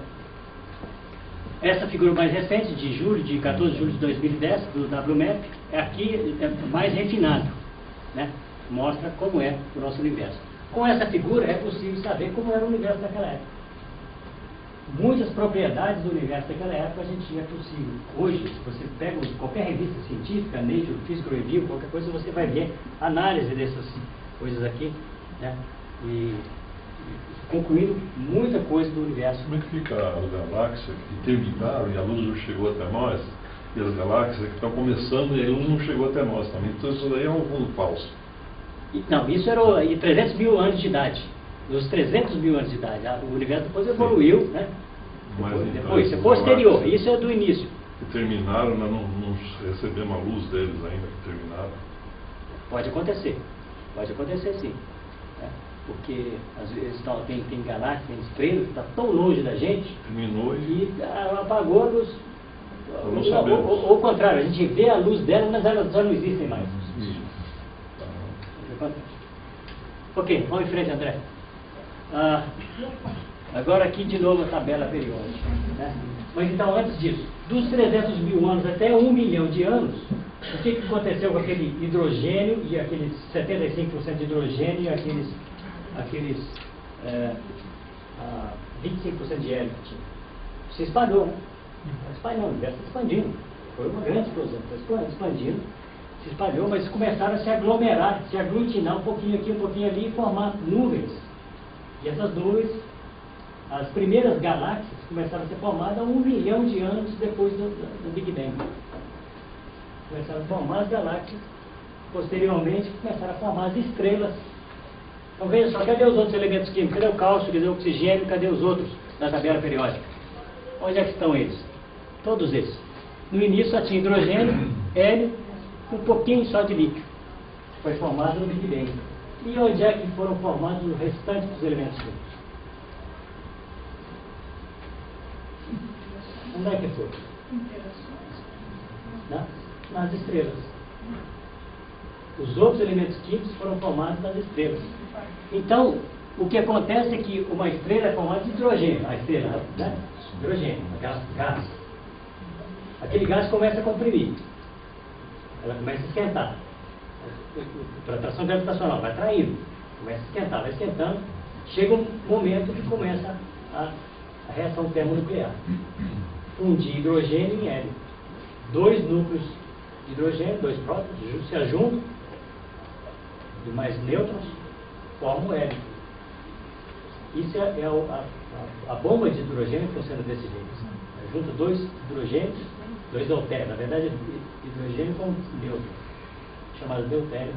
[SPEAKER 1] Essa figura mais recente, de 14 de julho de 2010, do WMAP, aqui é mais refinado, né? Mostra como é o nosso universo. Com essa figura é possível saber como era o universo naquela época. Muitas propriedades do universo daquela época a gente é possível. Hoje, se você pega qualquer revista científica, Nature, Physical Review, qualquer coisa, você vai ver análise dessas coisas aqui, né? E concluindo muita coisa do universo.
[SPEAKER 3] Como é que fica as galáxias que terminaram e a luz não chegou até nós, e as galáxias que estão começando e a luz não chegou até nós também? Então isso daí é um mundo falso.
[SPEAKER 1] Não, isso era em 300 mil anos de idade. Nos 300 mil anos de idade. O universo depois evoluiu, né? Depois, isso é posterior. Isso é do início.
[SPEAKER 3] Que terminaram, nós não recebemos a luz deles ainda, que terminaram.
[SPEAKER 1] Pode acontecer sim. Né? Porque às vezes tem galáxias, tem estrelas que estão tão longe da gente.
[SPEAKER 3] Terminou
[SPEAKER 1] e apagou a luz. Ou ao contrário, a gente vê a luz delas, mas elas já não existem mais. Ok, vamos em frente, André. Agora aqui de novo a tabela periódica, né? Mas então, antes disso, dos 300 mil anos até 1 milhão de anos, o que aconteceu com aquele hidrogênio e aqueles 75% de hidrogênio e aqueles 25% de hélio que tinha? Se espalhou, né? O universo está expandindo. Foi uma grande explosão, está expandindo, se espalhou, mas começaram a se aglomerar, se aglutinar um pouquinho aqui, um pouquinho ali e formar nuvens. E essas nuvens, as primeiras galáxias começaram a ser formadas 1 milhão de anos depois do Big Bang. Começaram a formar as galáxias, posteriormente começaram a formar as estrelas. Então veja só, cadê os outros elementos químicos? Cadê o cálcio, cadê o oxigênio, cadê os outros da tabela periódica? Onde é que estão eles? Todos eles. No início só tinha hidrogênio, hélio, um pouquinho só de líquido. Foi formado no Big Bang. E onde é que foram formados os restantes dos elementos químicos? Onde é que foi? Nas estrelas. Os outros elementos químicos foram formados nas estrelas. Então, O que acontece é que uma estrela é formada de hidrogênio, a estrela, né? Hidrogênio, gás. Aquele gás começa a comprimir, ela começa a esquentar. Para atração gravitacional, vai atraindo, começa a esquentar, vai esquentando, chega um momento que começa a reação termonuclear. Fundir hidrogênio em hélio. Dois núcleos de hidrogênio, dois prótons, se ajuntam, e mais nêutrons, formam o hélio. Isso é a bomba de hidrogênio funciona desse jeito. Junta dois hidrogênios, dois deutérios. Na verdade, hidrogênio com nêutron, chamado deutério,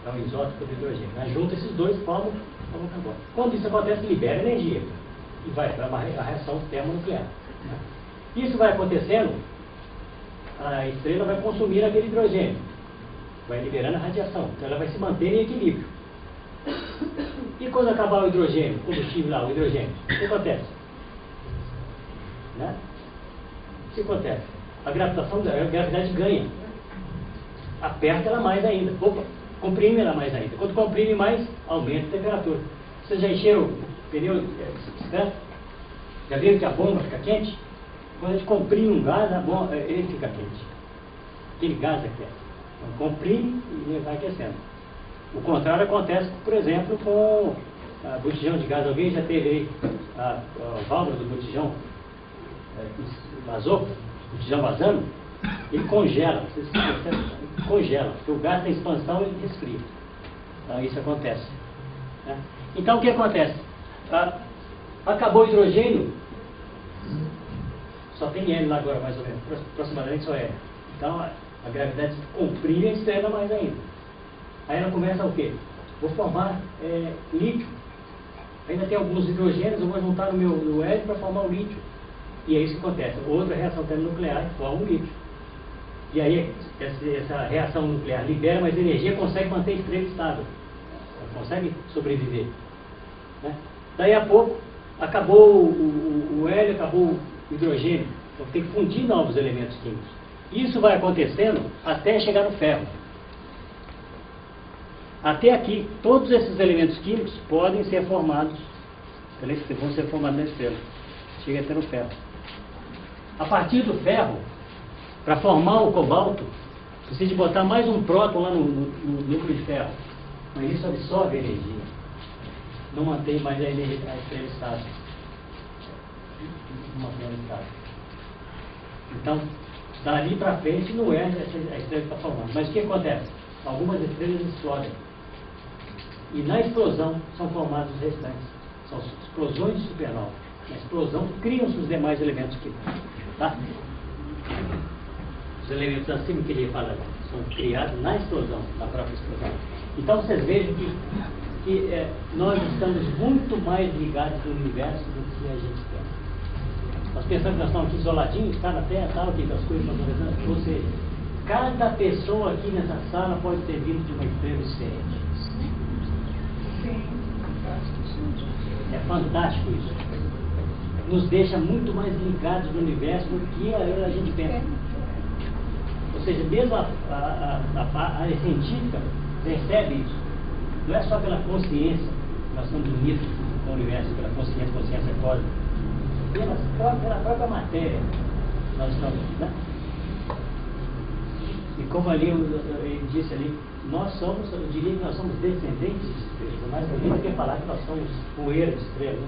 [SPEAKER 1] é um isótopo de hidrogênio. Junta esses dois, formam o carbono. Quando isso acontece, libera energia e vai para a reação termonuclear. Isso vai acontecendo, a estrela vai consumir aquele hidrogênio, vai liberando a radiação, então ela vai se manter em equilíbrio. E quando acabar o hidrogênio, o combustível lá, o hidrogênio, o que acontece? Né? O que acontece? A gravidade ganha. Aperta ela mais ainda. Opa, comprime ela mais ainda. Quando comprime mais, aumenta a temperatura. Vocês já encheram o pneu de bicicleta? Já viram que a bomba fica quente? Quando a gente comprime um gás, ele fica quente. Aquele gás aquece. Então, comprime e ele vai aquecendo. O contrário acontece, por exemplo, com a botijão de gás. Alguém já teve aí a válvula do botijão vazou, o botijão vazando? Ele congela, vocês percebem? Congela, porque o gás tem expansão e ele resfria. Então isso acontece. Né? Então o que acontece? Acabou o hidrogênio, só tem hélio lá agora, mais ou menos, aproximadamente só hélio. Então a gravidade comprime a estrela mais ainda. Aí ela começa o quê? Vou formar lítio. Ainda tem alguns hidrogênios, eu vou juntar no hélio para formar o lítio. E é isso que acontece. Outra reação termonuclear forma o lítio. E aí essa reação nuclear libera mais energia, consegue manter a estrela estável. Ela consegue sobreviver. Né? Daí a pouco, acabou o hélio, acabou o hidrogênio. Então tem que fundir novos elementos químicos. Isso vai acontecendo até chegar no ferro. Até aqui, todos esses elementos químicos podem ser formados, vão ser formados na estrela. Chega até no ferro. A partir do ferro, para formar o cobalto, precisa de botar mais um próton lá no núcleo de ferro. Mas isso absorve a energia. Não mantém mais a estrela estável. Não mantém ela estável. Então, dali para frente não é a estrela que está formando. Mas o que acontece? Algumas estrelas explodem. E na explosão são formados os restantes. São explosões de supernova. Na explosão criam-se os demais elementos químicos. Tá? Os elementos acima que ele fala são criados na explosão, na própria explosão. Então vocês vejam que nós estamos muito mais ligados no universo do que a gente pensa. Nós pensamos que nós estamos aqui isoladinhos, cada terra, tal, que as coisas estão acontecendo. Ou seja, cada pessoa aqui nessa sala pode ter vindo de uma estrela diferente. É fantástico isso. Nos deixa muito mais ligados no universo do que a gente pensa. Ou seja, mesmo a área científica percebe isso. Não é só pela consciência que nós estamos unidos com o universo, pela consciência cósmica. Pela própria matéria nós estamos, né? E como ali ele disse ali, eu diria que nós somos descendentes de estrelas, mas a gente quer falar que nós somos poeira de estrelas.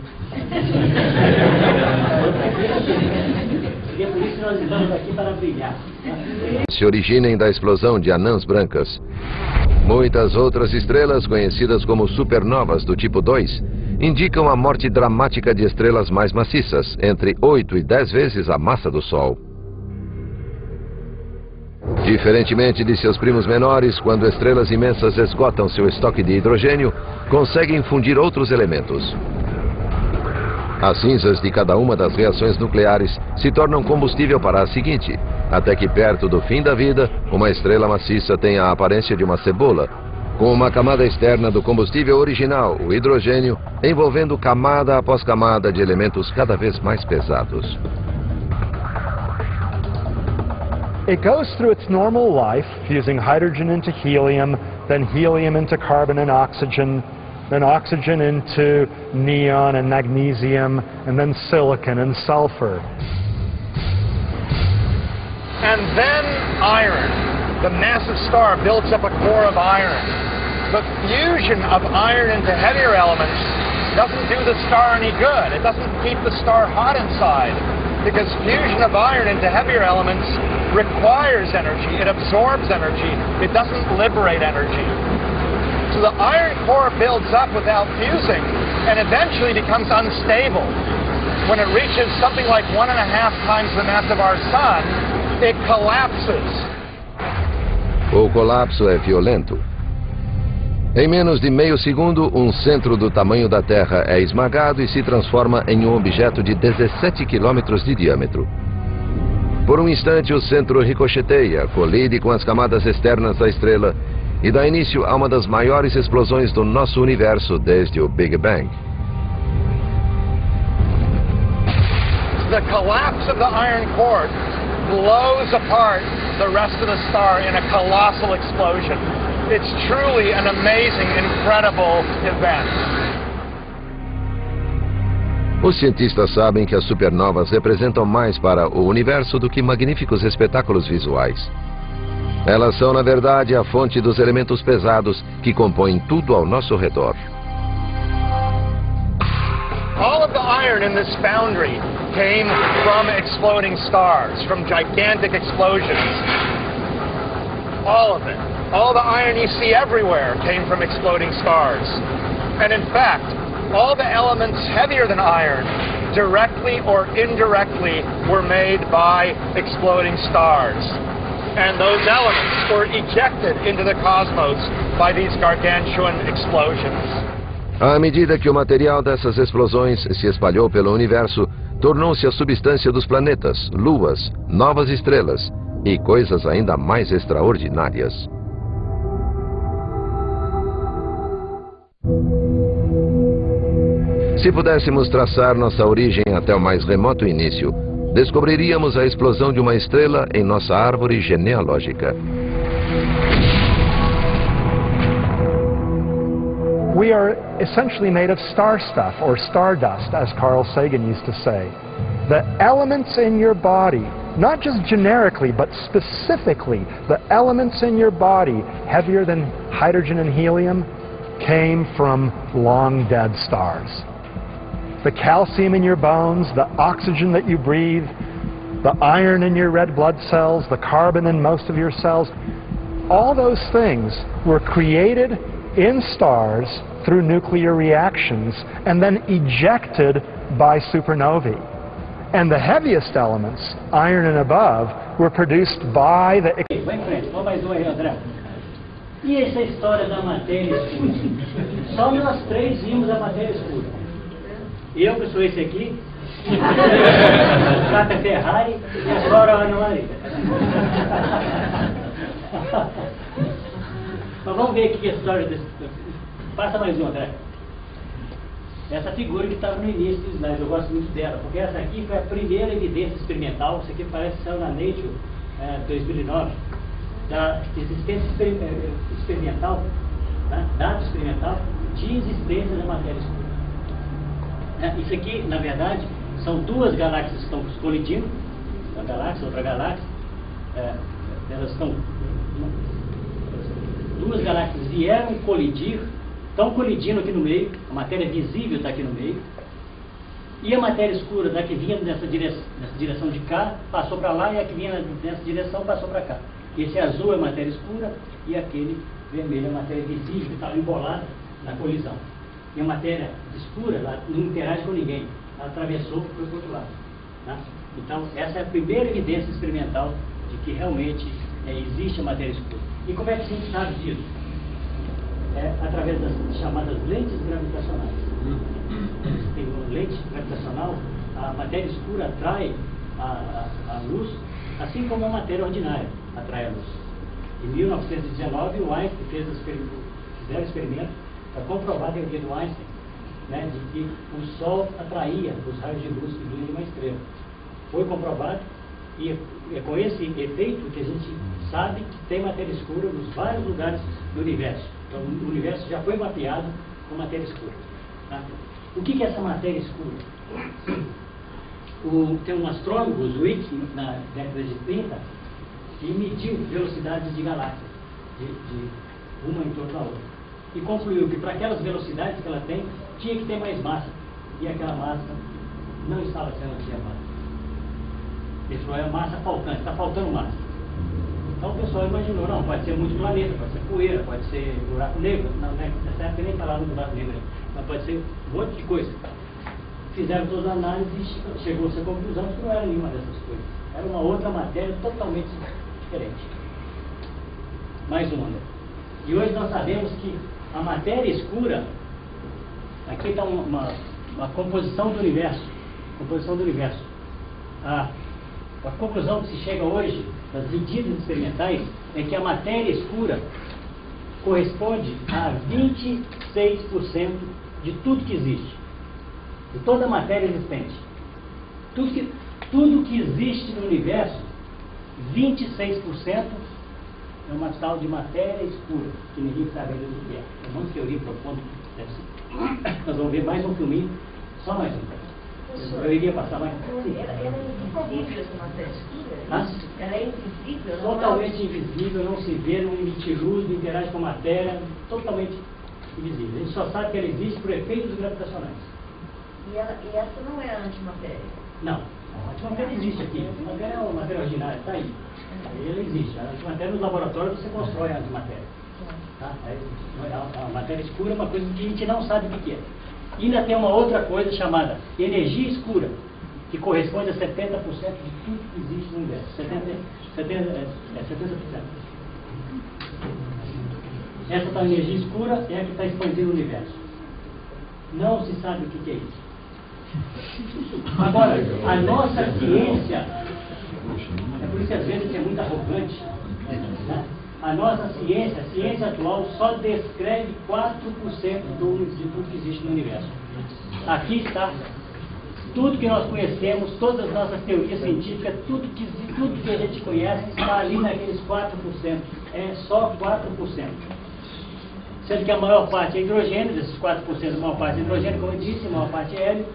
[SPEAKER 1] E é por isso que nós estamos aqui para brilhar.
[SPEAKER 2] Se originem da explosão de anãs brancas. Muitas outras estrelas, conhecidas como supernovas do tipo 2, indicam a morte dramática de estrelas mais maciças, entre 8 e 10 vezes a massa do Sol. Diferentemente de seus primos menores, quando estrelas imensas esgotam seu estoque de hidrogênio, conseguem fundir outros elementos. As cinzas de cada uma das reações nucleares se tornam combustível para a seguinte, até que perto do fim da vida, uma estrela maciça tem a aparência de uma cebola, com uma camada externa do combustível original, o hidrogênio, envolvendo camada após camada de elementos cada vez mais pesados.
[SPEAKER 4] It goes through its normal life, fusing hydrogen into helium, then helium into carbon and oxygen, then oxygen into neon and magnesium, and then silicon and sulfur. And then iron. The massive star builds up a core of iron. The fusion of iron into heavier elements doesn't do the star any good. It doesn't keep the star hot inside, because fusion of iron into heavier elements requires energy. It absorbs energy. It doesn't liberate energy. So the iron core builds up without fusing and eventually becomes unstable. When it reaches something like 1.5 times the mass of our sun, it collapses.
[SPEAKER 2] O colapso é violento. Em menos de meio segundo, um centro do tamanho da Terra é esmagado e se transforma em um objeto de 17 quilômetros de diâmetro. Por um instante, o centro ricocheteia, colide com as camadas externas da estrela e dá início a uma das maiores explosões do nosso universo desde o Big Bang.
[SPEAKER 4] The collapse of the iron core blows apart the rest of the star in a colossal explosion. It's truly an amazing, incredible event.
[SPEAKER 2] Os cientistas sabem que as supernovas representam mais para o universo do que magníficos espetáculos visuais. Elas são, na verdade, a fonte dos elementos pesados que compõem tudo ao nosso redor.
[SPEAKER 4] All of the iron in this foundry came from exploding stars, from gigantic explosions. All of it. All the iron you see everywhere came from exploding stars. And in fact, all the elements heavier than iron, directly or indirectly, were made by exploding stars. And those elements were ejected into the cosmos by these gargantuan explosions.
[SPEAKER 2] À medida que o material dessas explosões se espalhou pelo universo, tornou-se a substância dos planetas, luas, novas estrelas e coisas ainda mais extraordinárias. Se pudéssemos traçar nossa origem até o mais remoto início, descobriríamos a explosão de uma estrela em nossa árvore genealógica.
[SPEAKER 4] We are essentially made of star stuff, or stardust, as Carl Sagan used to say. The elements in your body, not just generically, but specifically, the elements in your body, heavier than hydrogen and helium, came from long-dead stars. The calcium in your bones, the oxygen that you breathe, the iron in your red blood cells, the carbon in most of your cells, all those things were created in stars through nuclear reactions and then ejected by supernovae. And the heaviest elements, iron and above, were produced by the...
[SPEAKER 1] Vai em frente, vamos mais uma aí, André. E essa história da matéria escura? Só nós três vimos a matéria escura. Eu, que sou esse aqui, Prata Ferrari e a senhora Ana Maria. Mas vamos ver aqui a história desse... Passa mais um, André. Essa figura que estava no início do slide, eu gosto muito dela, porque essa aqui foi a primeira evidência experimental, isso aqui parece que saiu na Nature 2009, da existência experimental, né, dado experimental de existência da matéria escura. Isso aqui, na verdade, são duas galáxias que estão colidindo, uma galáxia, outra galáxia, elas estão... Duas galáxias vieram colidir, estão colidindo aqui no meio, a matéria visível está aqui no meio, e a matéria escura da que vinha nessa direção de cá, passou para lá, e a que vinha nessa direção passou para cá. Esse azul é matéria escura, e aquele vermelho é matéria visível, que estava embolada na colisão. E a matéria escura, ela não interage com ninguém, ela atravessou e foi para o outro lado. Tá? Então, essa é a primeira evidência experimental de que realmente existe a matéria escura. E como é que a gente sabe disso? Através das chamadas lentes gravitacionais. Tem uma lente gravitacional, a matéria escura atrai a luz, assim como a matéria ordinária atrai a luz. Em 1919, o Einstein fizeram experimento para comprovar a teoria do Einstein, né, de que o Sol atraía os raios de luz que vinham de uma estrela. Foi comprovado, e é com esse efeito que a gente sabe que tem matéria escura nos vários lugares do universo. Então, o universo já foi mapeado com matéria escura. Tá? O que é essa matéria escura? Tem um astrônomo, o Zwick, na década de 30, que mediu velocidades de galáxias, de uma em torno da outra. E concluiu que para aquelas velocidades que ela tem, tinha que ter mais massa. E aquela massa não estava sendo observada. Ele falou, é a massa faltante, está faltando massa. Então o pessoal imaginou, não, pode ser muito planeta, pode ser poeira, pode ser buraco negro. Não, né? Nessa época nem falaram do buraco negro, mas pode ser um monte de coisa. Fizeram todas as análises e chegou-se à conclusão que não era nenhuma dessas coisas. Era uma outra matéria totalmente diferente. Mais uma, né? E hoje nós sabemos que a matéria escura, aqui está uma composição do universo. Composição do universo. A conclusão que se chega hoje, das medidas experimentais, é que a matéria escura corresponde a 26% de tudo que existe. De toda a matéria existente. Tudo que existe no universo, 26% é uma tal de matéria escura, que ninguém sabe ainda o que é. É uma teoria profunda. Nós vamos ver mais um filminho, só mais um. Eu iria passar mais.
[SPEAKER 5] Ela é invisível, essa matéria escura? Ela é invisível?
[SPEAKER 1] Totalmente invisível, não se vê, não emite luz, não interage com a matéria, totalmente invisível. A gente só sabe que ela existe por efeitos gravitacionais.
[SPEAKER 5] E essa não é a antimatéria?
[SPEAKER 1] Não, a antimatéria existe aqui. A matéria é uma matéria ordinária, está aí. Ela existe. A antimatéria nos laboratórios você constrói a antimatéria. Tá? A matéria escura é uma coisa que a gente não sabe o que é. E ainda tem uma outra coisa chamada energia escura, que corresponde a 70% de tudo que existe no universo. 70%. Essa tal energia escura é a que está expandindo o universo. Não se sabe o que é isso. Agora, a nossa ciência, é por isso que às vezes é muito arrogante, né? A nossa ciência, a ciência atual, só descreve 4% de tudo que existe no universo. Aqui está tudo que nós conhecemos, todas as nossas teorias científicas, tudo que a gente conhece está ali naqueles 4%. É só 4%. Sendo que a maior parte é hidrogênio, desses 4%, a maior parte é hidrogênio, como eu disse, a maior parte é hélio.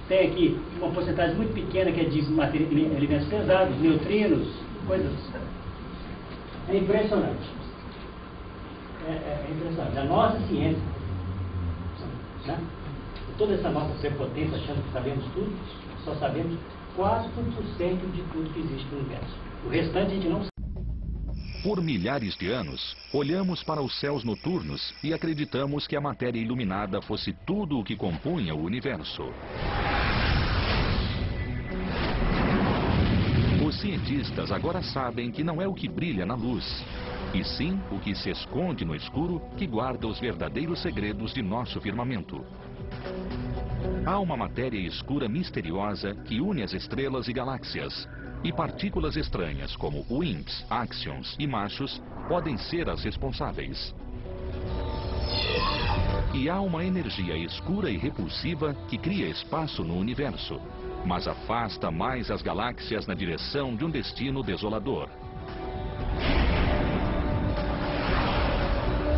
[SPEAKER 1] Tem aqui uma porcentagem muito pequena que é de elementos pesados, neutrinos, coisas. É impressionante. É impressionante. A nossa ciência, né? Toda essa nossa prepotência achando que sabemos tudo, só sabemos 4% de tudo que existe no universo. O restante a gente não sabe.
[SPEAKER 6] Por milhares de anos, olhamos para os céus noturnos e acreditamos que a matéria iluminada fosse tudo o que compunha o universo. Os cientistas agora sabem que não é o que brilha na luz, e sim o que se esconde no escuro que guarda os verdadeiros segredos de nosso firmamento. Há uma matéria escura misteriosa que une as estrelas e galáxias, e partículas estranhas como WIMPs, áxions e machos podem ser as responsáveis. E há uma energia escura e repulsiva que cria espaço no universo, mas afasta mais as galáxias na direção de um destino desolador.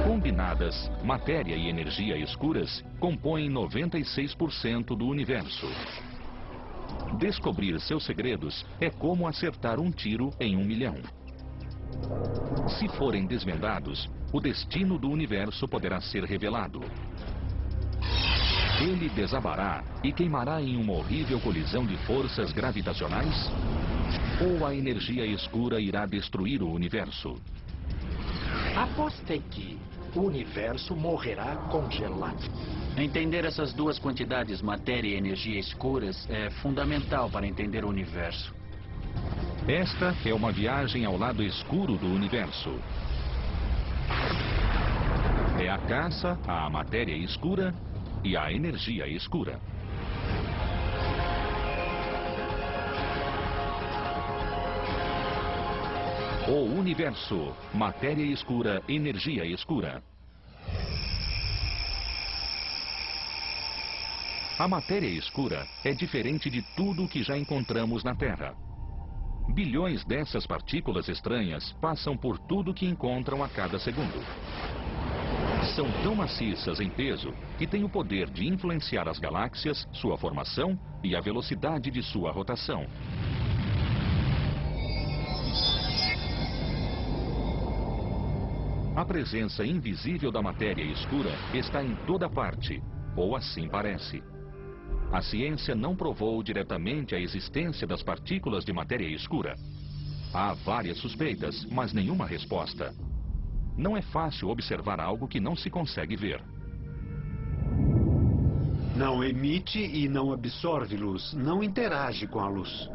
[SPEAKER 6] Combinadas, matéria e energia escuras compõem 96% do universo. Descobrir seus segredos é como acertar um tiro em 1 milhão. Se forem desvendados, o destino do universo poderá ser revelado. Ele desabará e queimará em uma horrível colisão de forças gravitacionais? Ou a energia escura irá destruir o universo?
[SPEAKER 7] Aposte que o universo morrerá congelado.
[SPEAKER 8] Entender essas duas quantidades, matéria e energia escuras, é fundamental para entender o universo.
[SPEAKER 6] Esta é uma viagem ao lado escuro do universo. É a caça à matéria escura e à energia escura. O universo, matéria escura, energia escura. A matéria escura é diferente de tudo o que já encontramos na Terra. Bilhões dessas partículas estranhas passam por tudo que encontram a cada segundo. São tão maciças em peso que têm o poder de influenciar as galáxias, sua formação e a velocidade de sua rotação. A presença invisível da matéria escura está em toda parte, ou assim parece. A ciência não provou diretamente a existência das partículas de matéria escura. Há várias suspeitas, mas nenhuma resposta. Não é fácil observar algo que não se consegue ver.
[SPEAKER 7] Não emite e não absorve luz, não interage com a luz.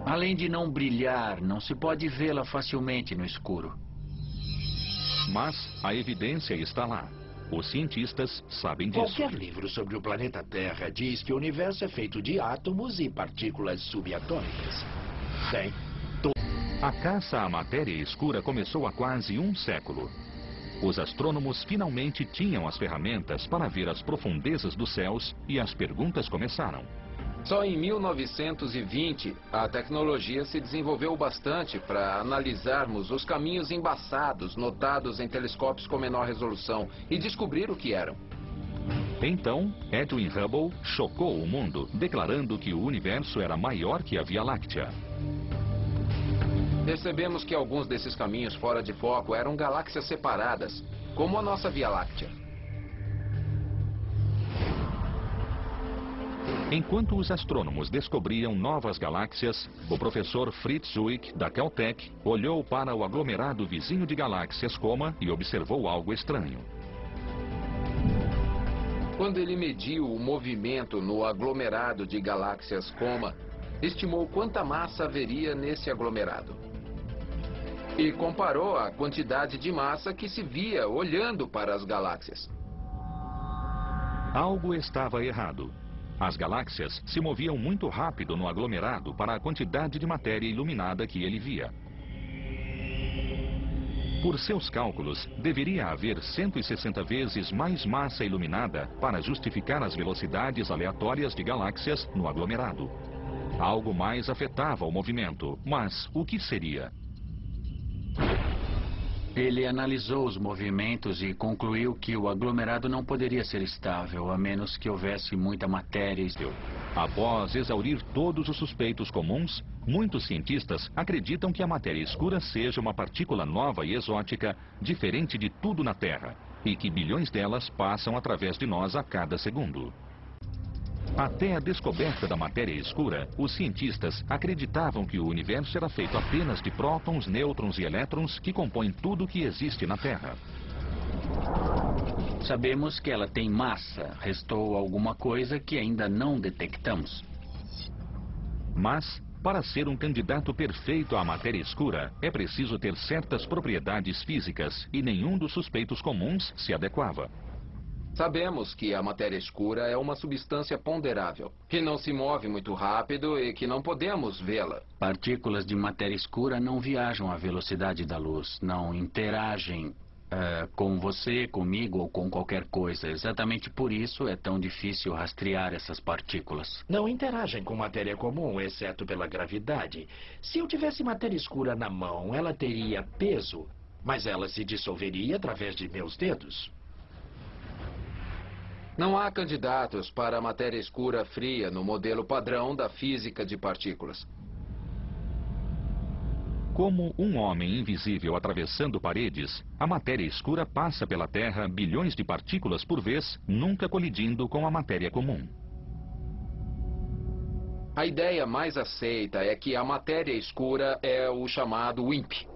[SPEAKER 8] Além de não brilhar, não se pode vê-la facilmente no escuro.
[SPEAKER 6] Mas a evidência está lá. Os cientistas sabem disso.
[SPEAKER 7] Qualquer livro sobre o planeta Terra diz que o universo é feito de átomos e partículas subatômicas. Tem.
[SPEAKER 6] A caça à matéria escura começou há quase um século. Os astrônomos finalmente tinham as ferramentas para ver as profundezas dos céus e as perguntas começaram.
[SPEAKER 9] Só em 1920 a tecnologia se desenvolveu bastante para analisarmos os caminhos embaçados notados em telescópios com menor resolução e descobrir o que eram.
[SPEAKER 6] Então, Edwin Hubble chocou o mundo, declarando que o universo era maior que a Via Láctea.
[SPEAKER 9] Percebemos que alguns desses caminhos fora de foco eram galáxias separadas, como a nossa Via Láctea.
[SPEAKER 6] Enquanto os astrônomos descobriam novas galáxias, o professor Fritz Zwick, da Caltech, olhou para o aglomerado vizinho de galáxias Coma e observou algo estranho.
[SPEAKER 9] Quando ele mediu o movimento no aglomerado de galáxias Coma, estimou quanta massa haveria nesse aglomerado. E comparou a quantidade de massa que se via olhando para as galáxias.
[SPEAKER 6] Algo estava errado. As galáxias se moviam muito rápido no aglomerado para a quantidade de matéria iluminada que ele via. Por seus cálculos, deveria haver 160 vezes mais massa iluminada para justificar as velocidades aleatórias de galáxias no aglomerado. Algo mais afetava o movimento, mas o que seria?
[SPEAKER 8] Ele analisou os movimentos e concluiu que o aglomerado não poderia ser estável, a menos que houvesse muita matéria.
[SPEAKER 6] Após exaurir todos os suspeitos comuns, muitos cientistas acreditam que a matéria escura seja uma partícula nova e exótica, diferente de tudo na Terra, e que bilhões delas passam através de nós a cada segundo. Até a descoberta da matéria escura, os cientistas acreditavam que o universo era feito apenas de prótons, nêutrons e elétrons que compõem tudo o que existe na Terra.
[SPEAKER 8] Sabemos que ela tem massa. Restou alguma coisa que ainda não detectamos.
[SPEAKER 6] Mas, para ser um candidato perfeito à matéria escura, é preciso ter certas propriedades físicas e nenhum dos suspeitos comuns se adequava.
[SPEAKER 9] Sabemos que a matéria escura é uma substância ponderável, que não se move muito rápido e que não podemos vê-la.
[SPEAKER 8] Partículas de matéria escura não viajam à velocidade da luz, não interagem com você, comigo ou com qualquer coisa. Exatamente por isso é tão difícil rastrear essas partículas.
[SPEAKER 7] Não interagem com matéria comum, exceto pela gravidade. Se eu tivesse matéria escura na mão, ela teria peso, mas ela se dissolveria através de meus dedos.
[SPEAKER 9] Não há candidatos para a matéria escura fria no modelo padrão da física de partículas.
[SPEAKER 6] Como um homem invisível atravessando paredes, a matéria escura passa pela Terra bilhões de partículas por vez, nunca colidindo com a matéria comum.
[SPEAKER 9] A ideia mais aceita é que a matéria escura é o chamado WIMP.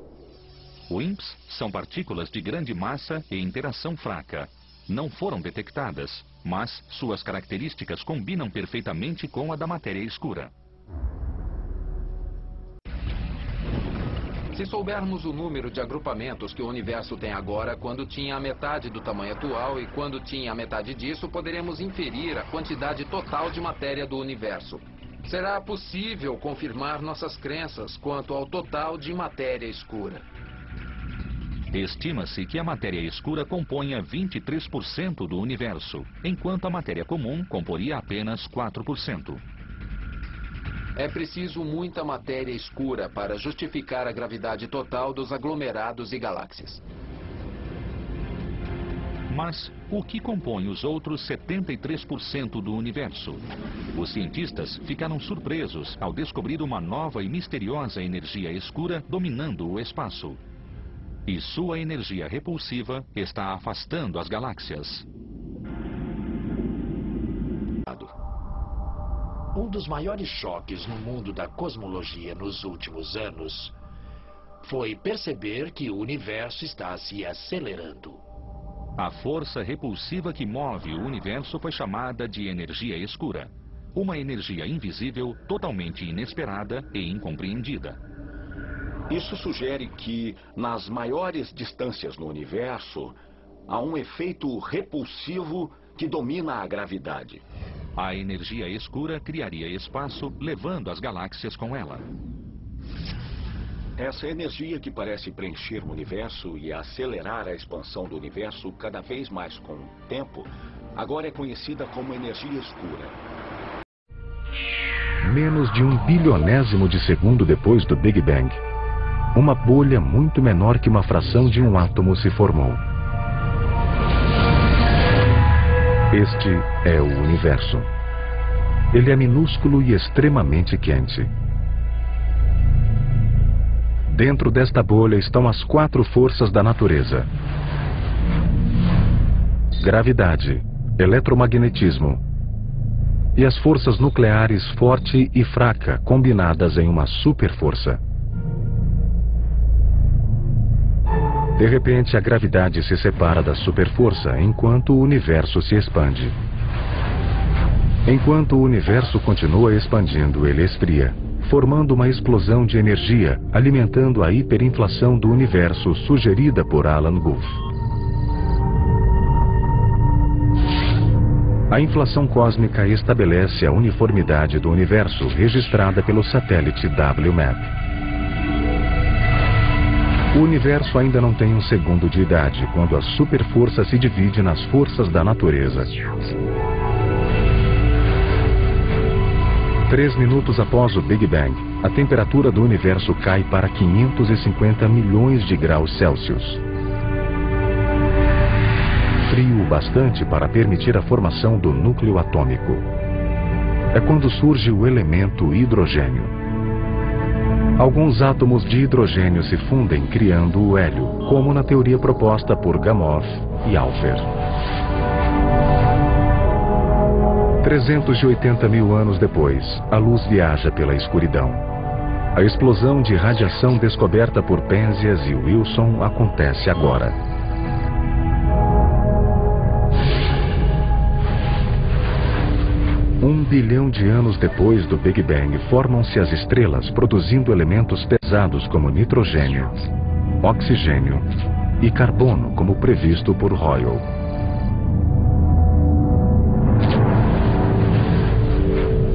[SPEAKER 6] WIMPs são partículas de grande massa e interação fraca. Não foram detectadas, mas suas características combinam perfeitamente com a da matéria escura.
[SPEAKER 9] Se soubermos o número de agrupamentos que o universo tem agora, quando tinha a metade do tamanho atual e quando tinha a metade disso, poderemos inferir a quantidade total de matéria do universo. Será possível confirmar nossas crenças quanto ao total de matéria escura.
[SPEAKER 6] Estima-se que a matéria escura componha 23% do universo, enquanto a matéria comum comporia apenas 4%.
[SPEAKER 9] É preciso muita matéria escura para justificar a gravidade total dos aglomerados e galáxias.
[SPEAKER 6] Mas o que compõe os outros 73% do universo? Os cientistas ficaram surpresos ao descobrir uma nova e misteriosa energia escura dominando o espaço. E sua energia repulsiva está afastando as galáxias.
[SPEAKER 7] Um dos maiores choques no mundo da cosmologia nos últimos anos foi perceber que o universo está se acelerando.
[SPEAKER 6] A força repulsiva que move o universo foi chamada de energia escura. Uma energia invisível, totalmente inesperada e incompreendida.
[SPEAKER 10] Isso sugere que, nas maiores distâncias no universo, há um efeito repulsivo que domina a gravidade.
[SPEAKER 6] A energia escura criaria espaço, levando as galáxias com ela.
[SPEAKER 10] Essa energia que parece preencher o universo e acelerar a expansão do universo cada vez mais com o tempo, agora é conhecida como energia escura.
[SPEAKER 11] Menos de 1 bilionésimo de segundo depois do Big Bang, uma bolha muito menor que uma fração de um átomo se formou. Este é o universo. Ele é minúsculo e extremamente quente. Dentro desta bolha estão as 4 forças da natureza: gravidade, eletromagnetismo e as forças nucleares forte e fraca combinadas em uma superforça. De repente, a gravidade se separa da superforça enquanto o universo se expande. Enquanto o universo continua expandindo, ele esfria, formando uma explosão de energia, alimentando a hiperinflação do universo sugerida por Alan Guth. A inflação cósmica estabelece a uniformidade do universo registrada pelo satélite WMAP. O universo ainda não tem um segundo de idade quando a superforça se divide nas forças da natureza. 3 minutos após o Big Bang, a temperatura do universo cai para 550 milhões de graus Celsius. Frio o bastante para permitir a formação do núcleo atômico. É quando surge o elemento hidrogênio. Alguns átomos de hidrogênio se fundem criando o hélio, como na teoria proposta por Gamow e Alpher. 380 mil anos depois, a luz viaja pela escuridão. A explosão de radiação descoberta por Penzias e Wilson acontece agora. Um bilhão de anos depois do Big Bang, formam-se as estrelas produzindo elementos pesados como nitrogênio, oxigênio e carbono, como previsto por Hoyle.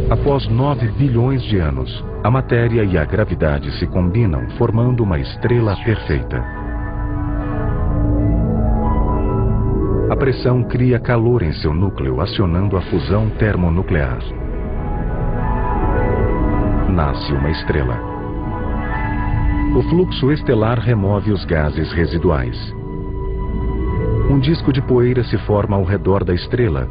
[SPEAKER 11] Após 9 bilhões de anos, a matéria e a gravidade se combinam, formando uma estrela perfeita. A pressão cria calor em seu núcleo, acionando a fusão termonuclear. Nasce uma estrela. O fluxo estelar remove os gases residuais. Um disco de poeira se forma ao redor da estrela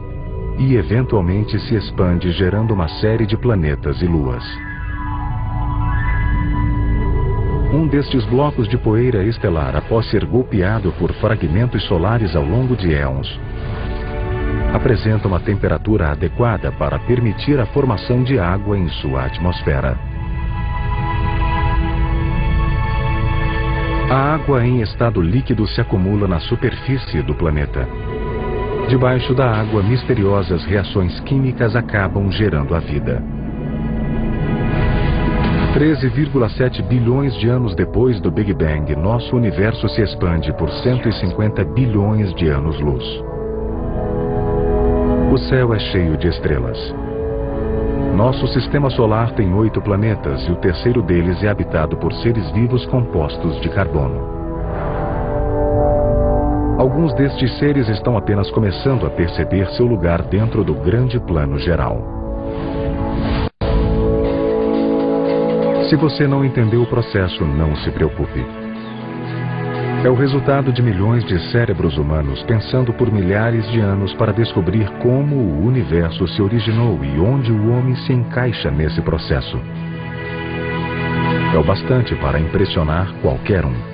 [SPEAKER 11] e eventualmente se expande, gerando uma série de planetas e luas. Um destes blocos de poeira estelar, após ser golpeado por fragmentos solares ao longo de éons, apresenta uma temperatura adequada para permitir a formação de água em sua atmosfera. A água em estado líquido se acumula na superfície do planeta. Debaixo da água, misteriosas reações químicas acabam gerando a vida. 13,7 bilhões de anos depois do Big Bang, nosso universo se expande por 150 bilhões de anos-luz. O céu é cheio de estrelas. Nosso sistema solar tem 8 planetas e o terceiro deles é habitado por seres vivos compostos de carbono. Alguns destes seres estão apenas começando a perceber seu lugar dentro do grande plano geral. Se você não entendeu o processo, não se preocupe. É o resultado de milhões de cérebros humanos pensando por milhares de anos para descobrir como o universo se originou e onde o homem se encaixa nesse processo. É o bastante para impressionar qualquer um.